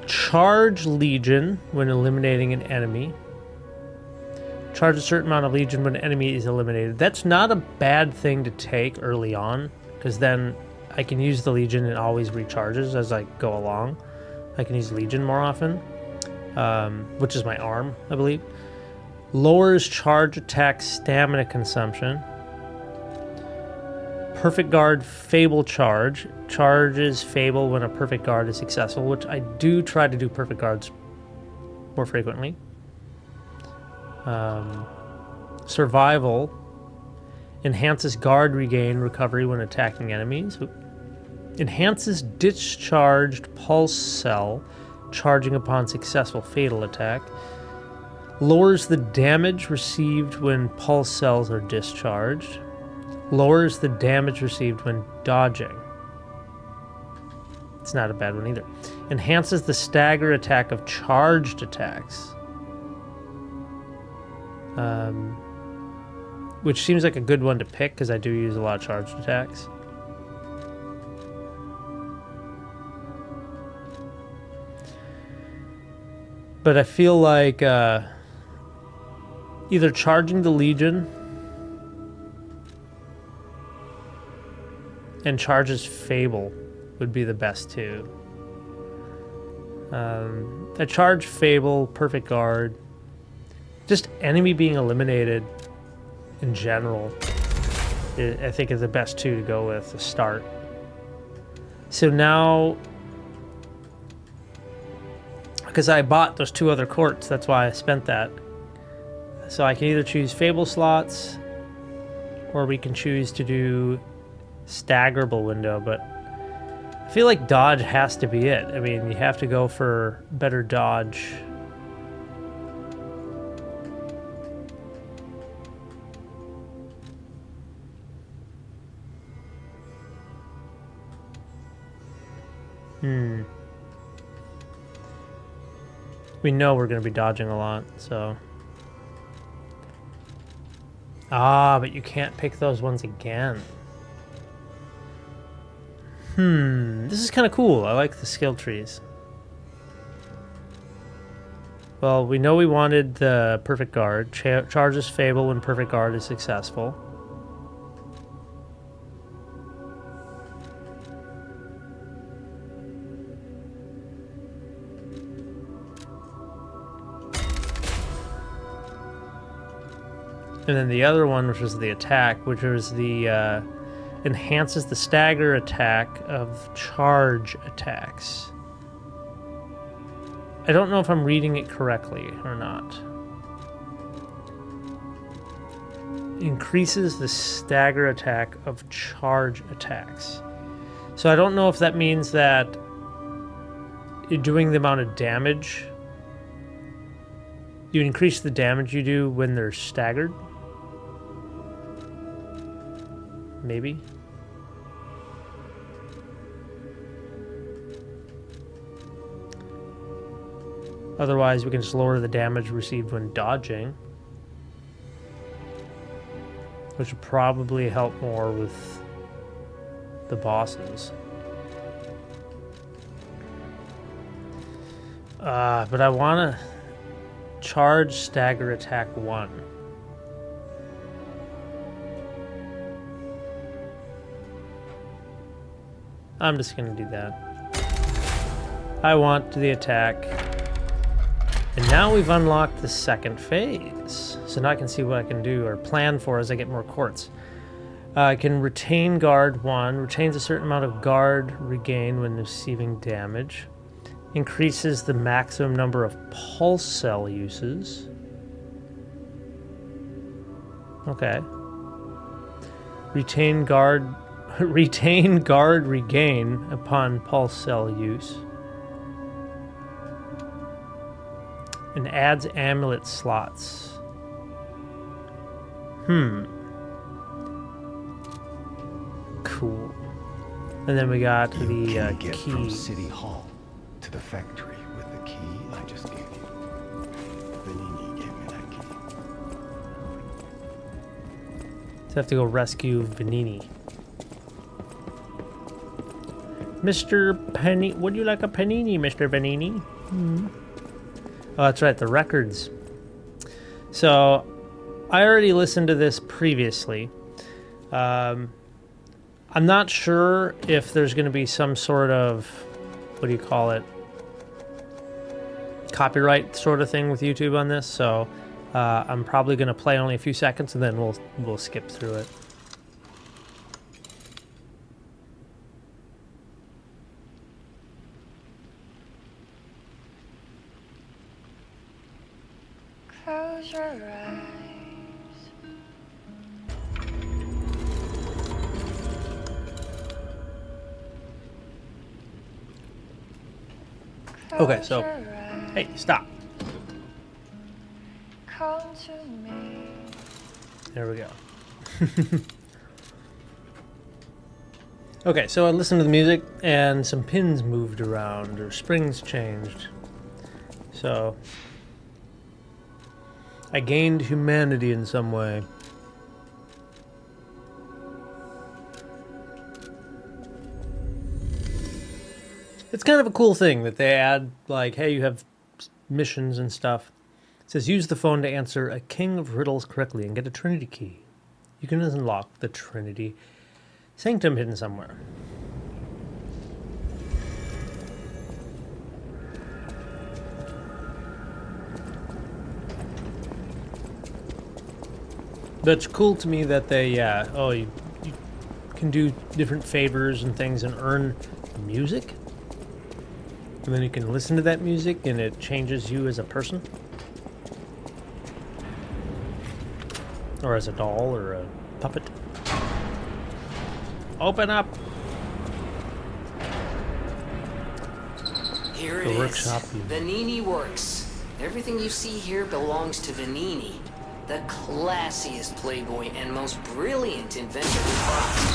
Charge Legion when eliminating an enemy. Charge a certain amount of Legion when an enemy is eliminated. That's not a bad thing to take early on, because then I can use the Legion and always recharges as I go along. I can use Legion more often, which is my arm, I believe. Lowers charge attack stamina consumption. Perfect guard, fable charge. Charges fable when a perfect guard is successful, which I do try to do perfect guards more frequently. Survival. Enhances guard regain recovery when attacking enemies. Enhances discharged pulse cell, charging upon successful fatal attack. Lowers the damage received when pulse cells are discharged. Lowers the damage received when dodging. It's not a bad one either. Enhances the stagger attack of charged attacks. Which seems like a good one to pick because I do use a lot of charged attacks. But I feel like either charging the Legion and charges Fable would be the best two. I charge Fable, Perfect Guard. Just enemy being eliminated in general, I think is the best two to go with to start. So now, because I bought those two other courts, that's why I spent that. So I can either choose Fable slots, or we can choose to do staggerable window, but I feel like dodge has to be it. I mean, you have to go for better dodge. We know we're going to be dodging a lot, so... Ah, but you can't pick those ones again. This is kind of cool. I like the skill trees. Well, we know we wanted the Perfect Guard. Charges Fable when Perfect Guard is successful. And then the other one, which was the attack, which was the enhances the stagger attack of charge attacks. I don't know if I'm reading it correctly or not. Increases the stagger attack of charge attacks. So I don't know if that means that you're doing the amount of damage. You increase the damage you do when they're staggered. Maybe. Otherwise, we can just lower the damage received when dodging, which would probably help more with the bosses. But I want to charge stagger attack 1. I'm just going to do that. I want the attack. And now we've unlocked the second phase. So now I can see what I can do or plan for as I get more courts. I can retain guard 1. Retains a certain amount of guard regain when receiving damage. Increases the maximum number of pulse cell uses. Okay. Retain guard regain upon pulse cell use. And adds amulet slots. Cool. And then we got the Get key. from City Hall to the factory with the key I just gave you. Vanini gave me that key. So I have to go rescue Vanini. Mr. Penny, would you like a panini, Mr. Vanini? Oh, that's right, the records. So, I already listened to this previously. I'm not sure if there's going to be some sort of, what do you call it, copyright sort of thing with YouTube on this. So, I'm probably going to play only a few seconds and then we'll skip through it. Close your eyes. Okay, so, hey, stop. Come to me. There we go. Okay, so I listened to the music and some pins moved around or springs changed. So I gained humanity in some way. It's kind of a cool thing that they add, like, hey, you have missions and stuff. It says, use the phone to answer a king of riddles correctly and get a Trinity key. You can unlock the Trinity Sanctum hidden somewhere. But it's cool to me that they, you can do different favors and things and earn music. And then you can listen to that music and it changes you as a person. Or as a doll or a puppet. Open up! Here The it workshop. is. Vanini Works. Everything you see here belongs to Vanini, the classiest playboy and most brilliant inventor of props.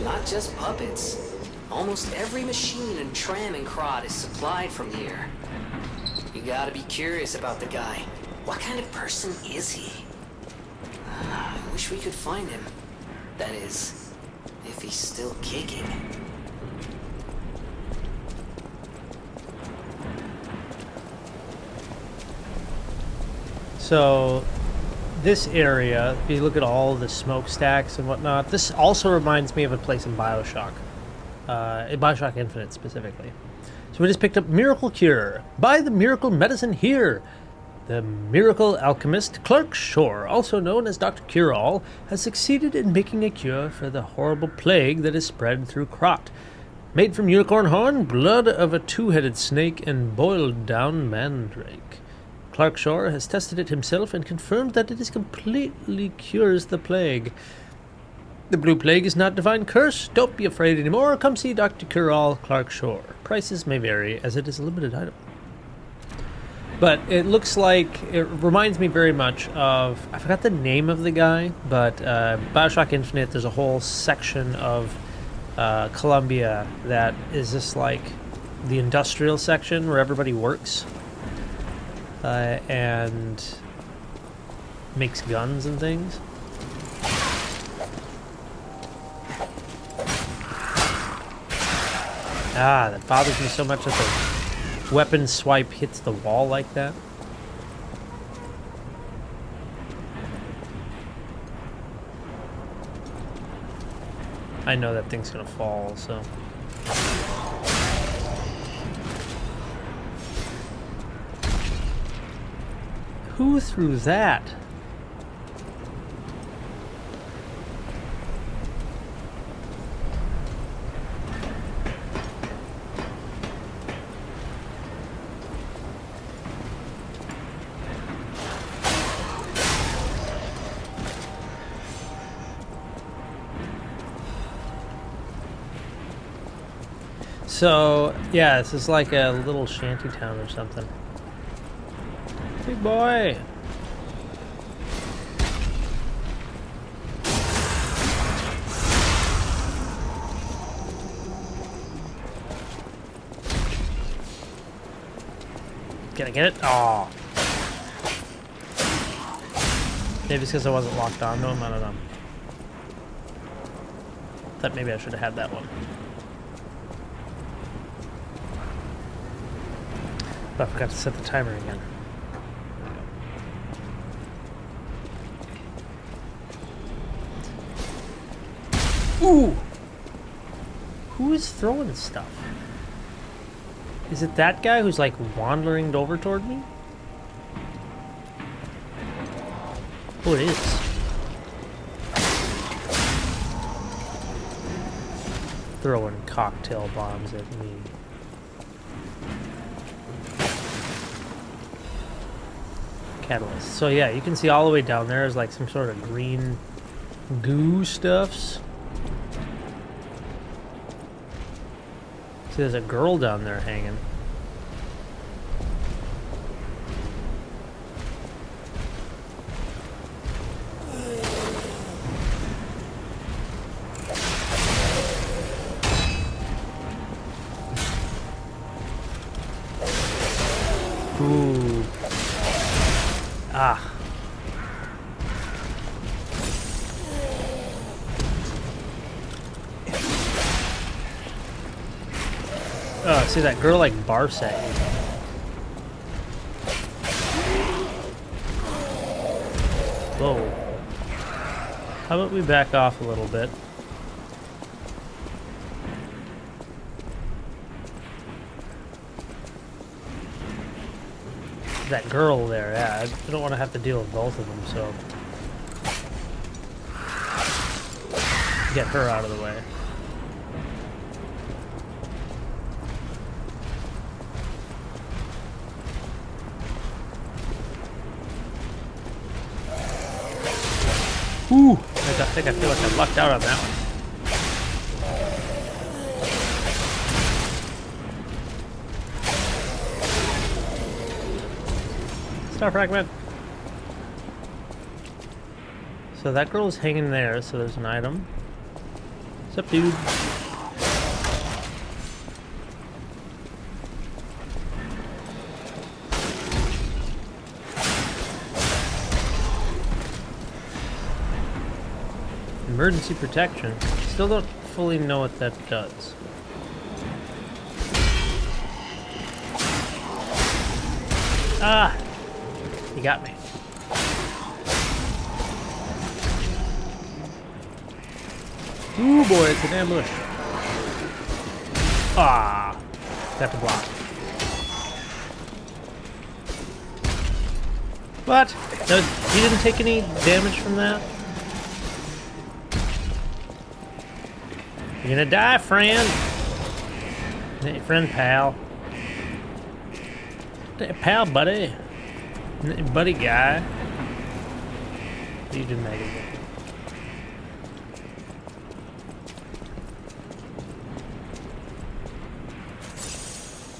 Not just puppets. Almost every machine and tram in Krat is supplied from here. You gotta be curious about the guy. What kind of person is he? I wish we could find him. That is, if he's still kicking. So, this area, if you look at all the smokestacks and whatnot, this also reminds me of a place in Bioshock. In Bioshock Infinite, specifically. So we just picked up Miracle Cure. Buy the miracle medicine here! The miracle alchemist Clark Shore, also known as Dr. Cure-All, has succeeded in making a cure for the horrible plague that is spread through Krat. Made from unicorn horn, blood of a two-headed snake, and boiled down mandrake. Clark Shore has tested it himself and confirmed that it completely cures the plague. The blue plague is not divine curse. Don't be afraid anymore. Come see Dr. Cure-All, Clark Shore. Prices may vary as it is a limited item. But it looks like, it reminds me very much of, I forgot the name of the guy, but Bioshock Infinite, there's a whole section of Columbia that is just like the industrial section where everybody works and makes guns and things. That bothers me so much that the weapon swipe hits the wall like that. I know that thing's gonna fall, so. Who threw that? So, yeah, this is like a little shanty town or something. Big boy! Can I get it? Oh. Maybe it's because I wasn't locked on to him, I don't know. Thought maybe I should have had that one. But I forgot to set the timer again. Ooh! Who is throwing stuff? Is it that guy who's like wandering over toward me? Oh, it is. Throwing cocktail bombs at me. catalyst. So yeah, you can see all the way down there is like some sort of green goo stuffs. See, there's a girl down there hanging. Ooh. Ah. Oh, see that girl like barfs at you. Whoa. How about we back off a little bit? That girl there, yeah, I don't want to have to deal with both of them, so get her out of the way. Ooh, I think I feel like I lucked out on that one. Star fragment. So that girl is hanging there, so there's an item. What's up, dude? Emergency protection. Still don't fully know what that does. Ah! You got me. Ooh boy, it's an ambush. Ah! Have to block. What? No, you didn't take any damage from that? You're gonna die, friend. Hey, friend, pal. Hey, pal, buddy. Buddy guy. You didn't make it.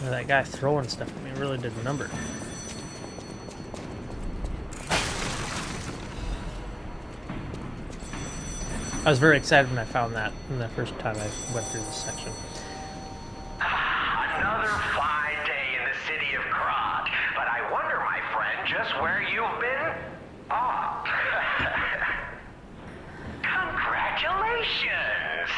Well, that guy throwing stuff at me really did a number. I was very excited when I found that in the first time I went through this section. Another fine day in the city of Krat, but I wonder, my friend, just where you've been? Oh. Congratulations!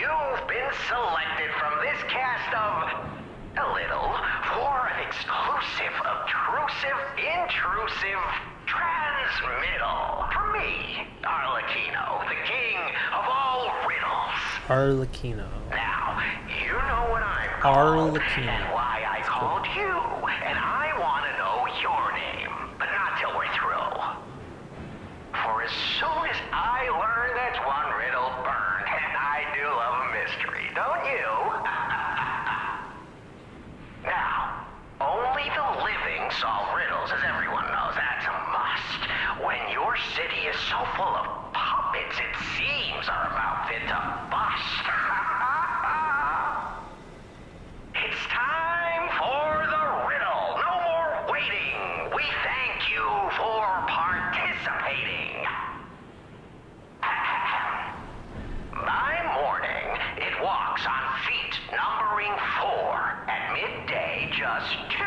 You've been selected from this cast of a little for an exclusive, obtrusive, intrusive transmittal. For me, Arlecchino, the king of all riddles. Arlecchino. Now, you know what I'm called, Arlecchino. and why I called you, and I want to know your name, but not till we're through. For as soon as I learn that's one riddle burned, and I do love a mystery, don't you? Now, only the living solve riddles, as everyone knows. That's a must. When your city is so full of puppets, it seems are about fit to bust. It's time for the riddle. No more waiting. We thank you for participating. By morning, it walks on feet numbering 4. At midday, just 2.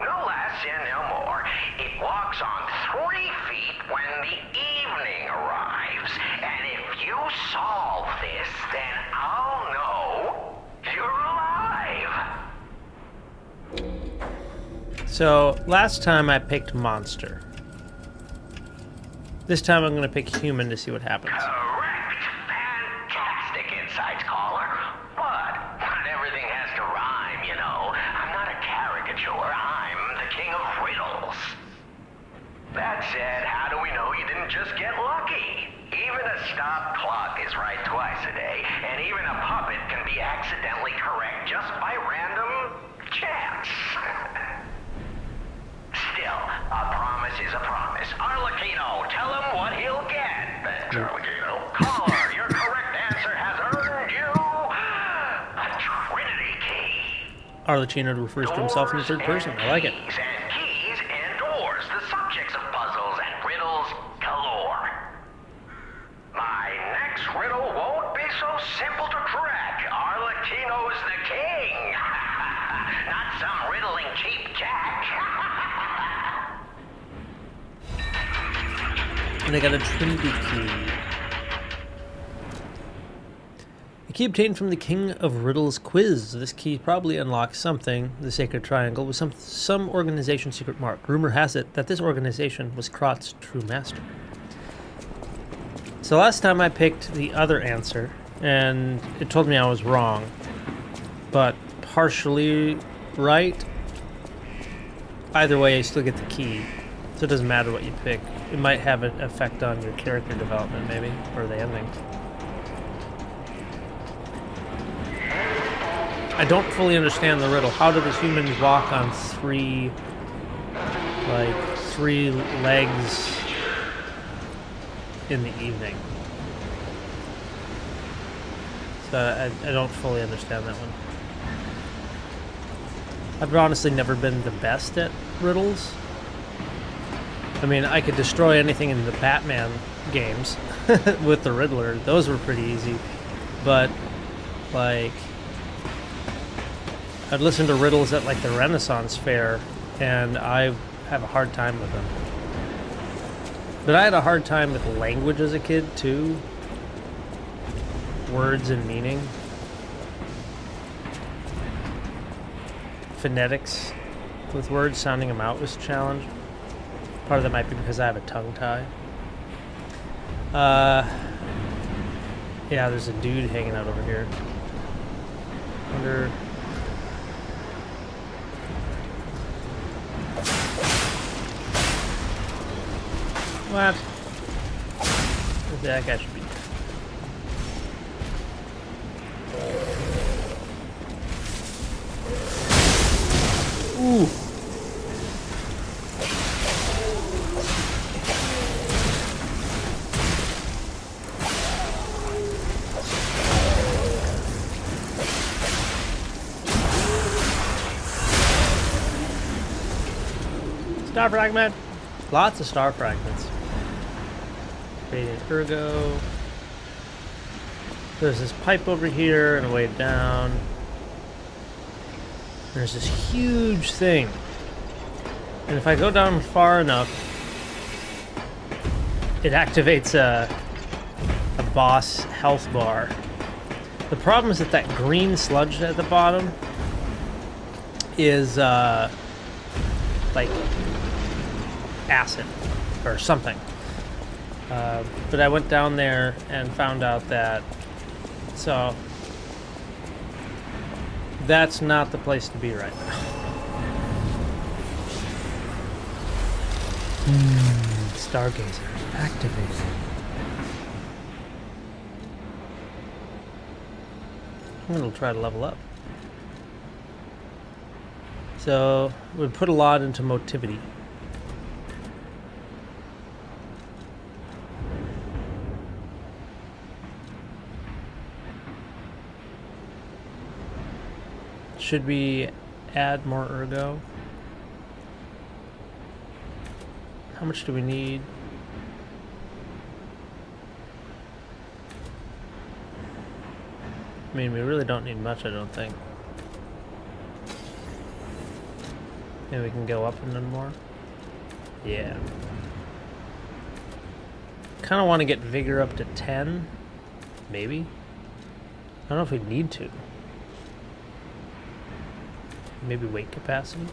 No less and no more. It walks on 3 feet when the evening arrives. And if you solve this, then I'll know you're alive. So, last time I picked monster. This time I'm going to pick human to see what happens. Correct. Fantastic insights, caller. But not everything has to rhyme, you know. I'm not a caricature. I'm the king of riddles. That said, how do we know you didn't just get lucky? Even a stopped clock is right twice a day, and even a puppet can be accidentally correct just by random chance. Still, a promise is a promise. Arlecchino refers to himself in the third person. I like it. Keys and doors, the subjects of puzzles and riddles galore. My next riddle won't be so simple to crack. Arlecchino's the king. Not some riddling cheap jack. And I got a Trinity key. The key obtained from the King of Riddles quiz. This key probably unlocks something, the Sacred Triangle, with some organization secret mark. Rumor has it that this organization was Krat's true master. So last time I picked the other answer, and it told me I was wrong, but partially right. Either way, I still get the key, so it doesn't matter what you pick. It might have an effect on your character development, maybe, or the ending. I don't fully understand the riddle. How do the humans walk on three legs in the evening? So I don't fully understand that one. I've honestly never been the best at riddles. I mean, I could destroy anything in the Batman games with the Riddler. Those were pretty easy. But, like, I'd listen to riddles at, like, the Renaissance Fair, and I have a hard time with them. But I had a hard time with language as a kid, too. Words and meaning. Phonetics with words, sounding them out was a challenge. Part of that might be because I have a tongue tie. Yeah, there's a dude hanging out over here. Wonder... What? That guy should be dead. Ooh. Star fragment. Lots of star fragments. Radiant ergo. There's this pipe over here and a way down. There's this huge thing. And if I go down far enough, it activates a boss health bar. The problem is that green sludge at the bottom is like acid or something. But I went down there and found out that, so that's not the place to be right now. Stargazer activated. I'm gonna try to level up. So we put a lot into motivity. Should we add more ergo? How much do we need? I mean, we really don't need much, I don't think. Maybe we can go up and then more? Yeah. Kind of want to get vigor up to 10, maybe? I don't know if we need to. Maybe weight capacity?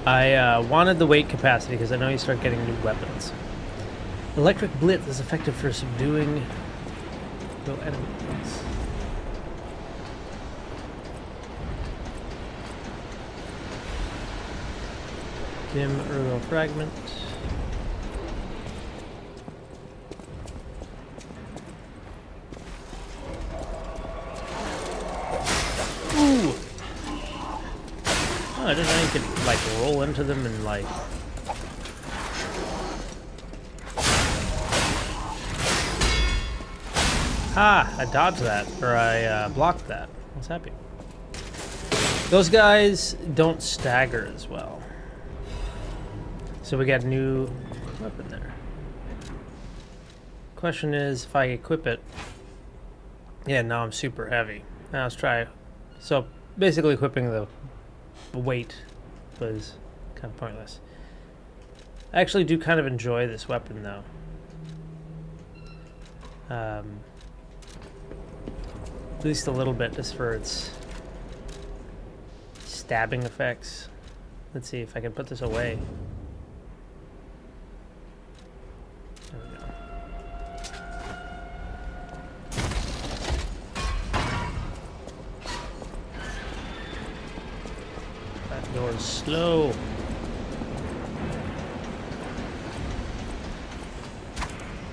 I wanted the weight capacity because I know you start getting new weapons. Electric Blitz is effective for subduing no enemies. Dim ergo fragment. Oh, I didn't know you could, like, roll into them and, like... Ah, I dodged that, or I blocked that. I was happy. Those guys don't stagger as well. So we got a new weapon there. Question is, if I equip it... Yeah, now I'm super heavy. Now let's try... So, basically equipping the weight was kind of pointless. I actually do kind of enjoy this weapon, though. At least a little bit, just for its stabbing effects. Let's see if I can put this away. There we go. That door's slow.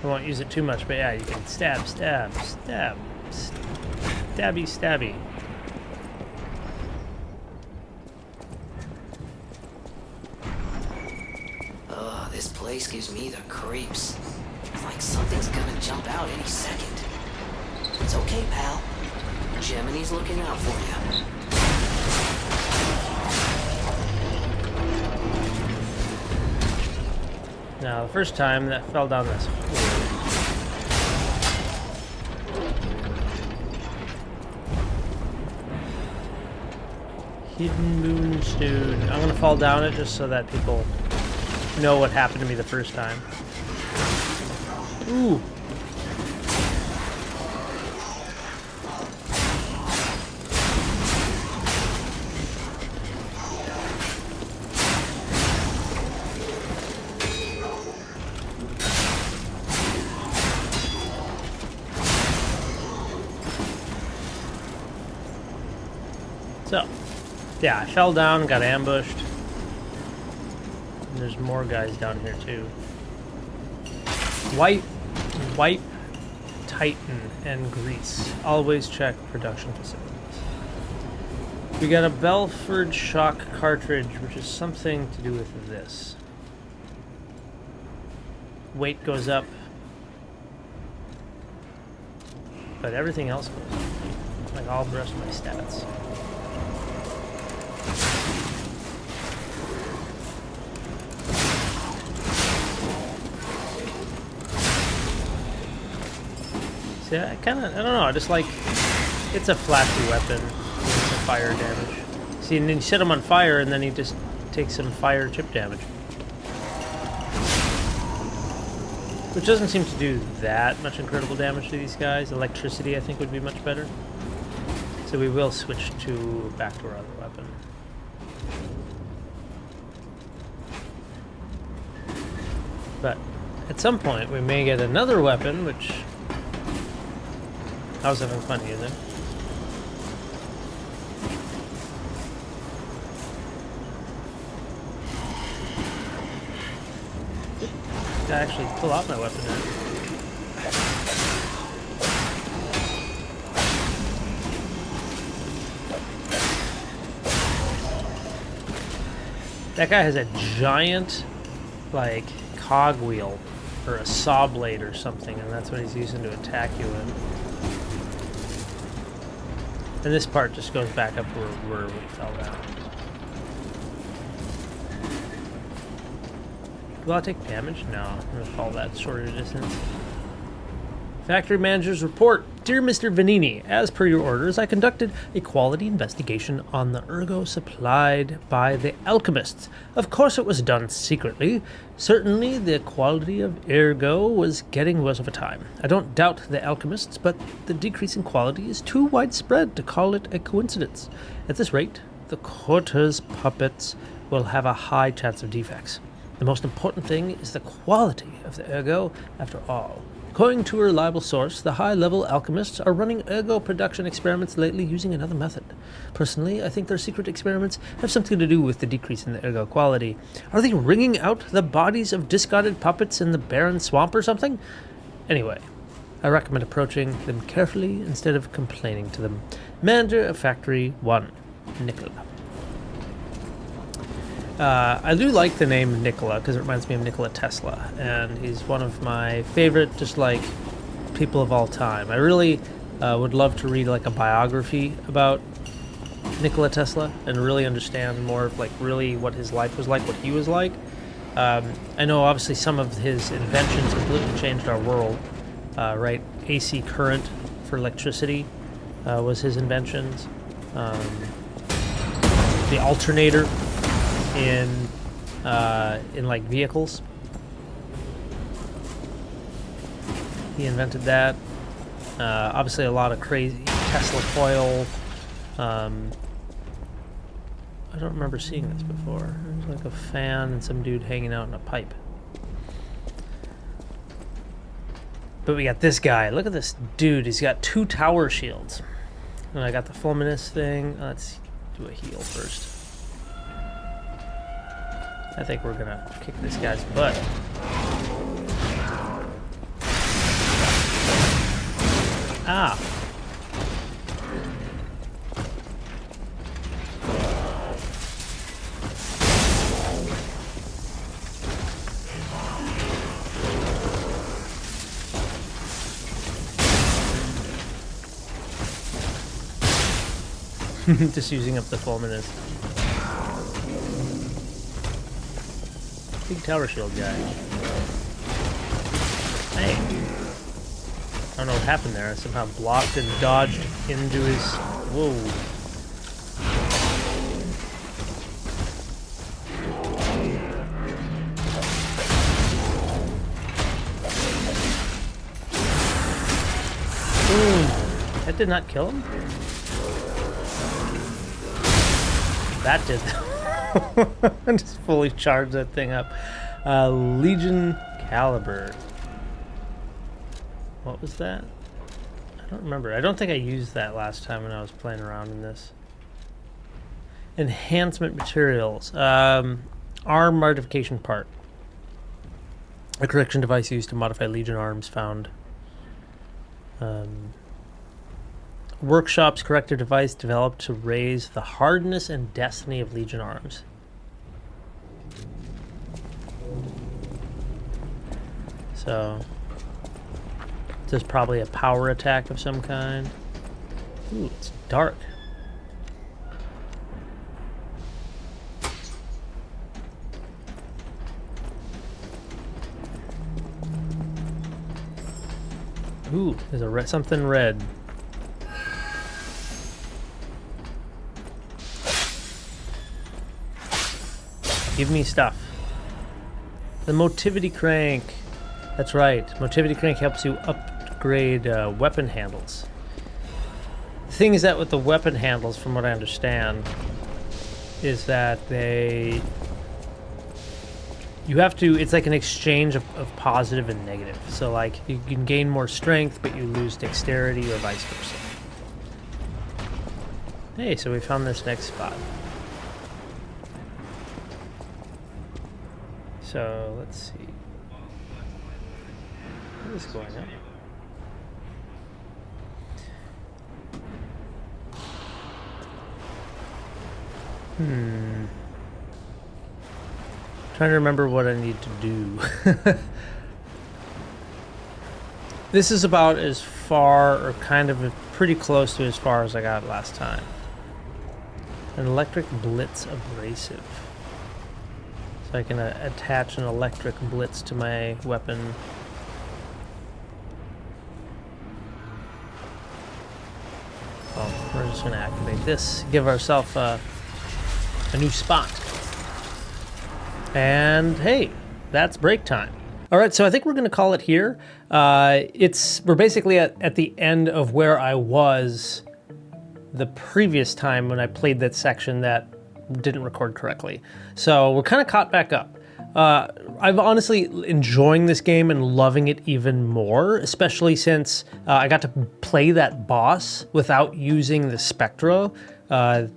I won't use it too much, but yeah, you can stab, stab, stab, stabby, stabby. Oh, this place gives me the creeps. It's like something's gonna jump out any second. It's okay, pal. Gemini's looking out for you. Now, the first time that fell down this hole. Hidden moonstone. I'm gonna fall down it just so that people know what happened to me the first time. Ooh. So, yeah, I fell down, got ambushed. And there's more guys down here too. Wipe, tighten, and grease. Always check production facilities. We got a Belford shock cartridge, which is something to do with this. Weight goes up, but everything else goes up. Like all the rest of my stats. See, I don't know, I just like, it's a flashy weapon, with some fire damage. See, and then you set him on fire, and then he just takes some fire chip damage. Which doesn't seem to do that much incredible damage to these guys. Electricity, I think, would be much better. So we will switch back to our other weapon. But at some point, we may get another weapon, which... I was having fun using. I actually pull out my weapon now. That guy has a giant, like, cogwheel or a saw blade or something, and that's what he's using to attack you with. And this part just goes back up where we fell down. Will I take damage? No, I'm gonna fall that shorter distance. Factory manager's report. Dear Mr. Vanini, as per your orders, I conducted a quality investigation on the ergo supplied by the alchemists. Of course it was done secretly. Certainly the quality of ergo was getting worse over time. I don't doubt the alchemists, but the decrease in quality is too widespread to call it a coincidence. At this rate, the quarter's puppets will have a high chance of defects. The most important thing is the quality of the ergo, after all. According to a reliable source, the high-level alchemists are running ergo production experiments lately using another method. Personally, I think their secret experiments have something to do with the decrease in the ergo quality. Are they wringing out the bodies of discarded puppets in the barren swamp or something? Anyway, I recommend approaching them carefully instead of complaining to them. Manager of Factory 1, Nicola. I do like the name Nikola because it reminds me of Nikola Tesla, and he's one of my favorite, just like, people of all time. I really would love to read like a biography about Nikola Tesla and really understand more of like really what his life was like, what he was like. I know obviously some of his inventions completely changed our world, right? AC current for electricity was his inventions. The alternator in like vehicles, he invented that. Obviously a lot of crazy Tesla coil. I don't remember seeing this before. There's like a fan and some dude hanging out in a pipe. But we got this guy. Look at this dude. He's got 2 tower shields. And I got the Fulminous thing. Let's do a heal first. I think we're gonna kick this guy's butt. Ah. Just using up the Fulminous. Big tower shield guy. Hey. I don't know what happened there. I somehow blocked and dodged into his... Whoa. Ooh. That did not kill him? That did. I just fully charged that thing up. Legion Caliber. What was that? I don't remember. I don't think I used that last time when I was playing around in this. Enhancement materials. Arm modification part. A correction device used to modify Legion arms found. Workshop's corrective device developed to raise the hardness and destiny of Legion arms. So, there's probably a power attack of some kind. Ooh, it's dark. Ooh, there's a something red. Give me stuff. The Motivity Crank. That's right. Motivity Crank helps you upgrade weapon handles. The thing is that with the weapon handles, from what I understand, is that you have to, it's like an exchange of positive and negative. So like you can gain more strength, but you lose dexterity or vice versa. Hey, so we found this next spot. So let's see. What is going on? Trying to remember what I need to do. This is about as far, or kind of pretty close to as far as I got last time. An electric blitz abrasive. So I can attach an electric blitz to my weapon. Well, we're just going to activate this, give ourselves a new spot. And hey, that's break time. All right, so I think we're going to call it here. We're basically at the end of where I was the previous time when I played that section that didn't record correctly. So we're kind of caught back up. I've honestly enjoying this game and loving it even more, especially since I got to play that boss without using the Spectra. It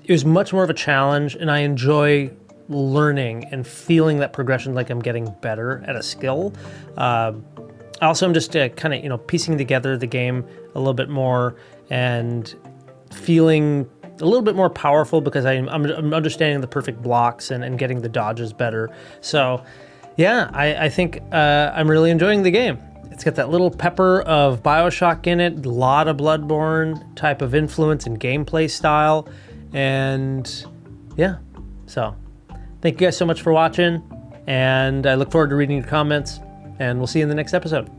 was much more of a challenge, and I enjoy learning and feeling that progression, like I'm getting better at a skill. Also, I'm just kind of piecing together the game a little bit more and feeling a little bit more powerful because I'm understanding the perfect blocks and getting the dodges better. So yeah, I think I'm really enjoying the game. It's got that little pepper of BioShock in it, a lot of Bloodborne type of influence and gameplay style. And yeah, so thank you guys so much for watching. And I look forward to reading your comments. And we'll see you in the next episode.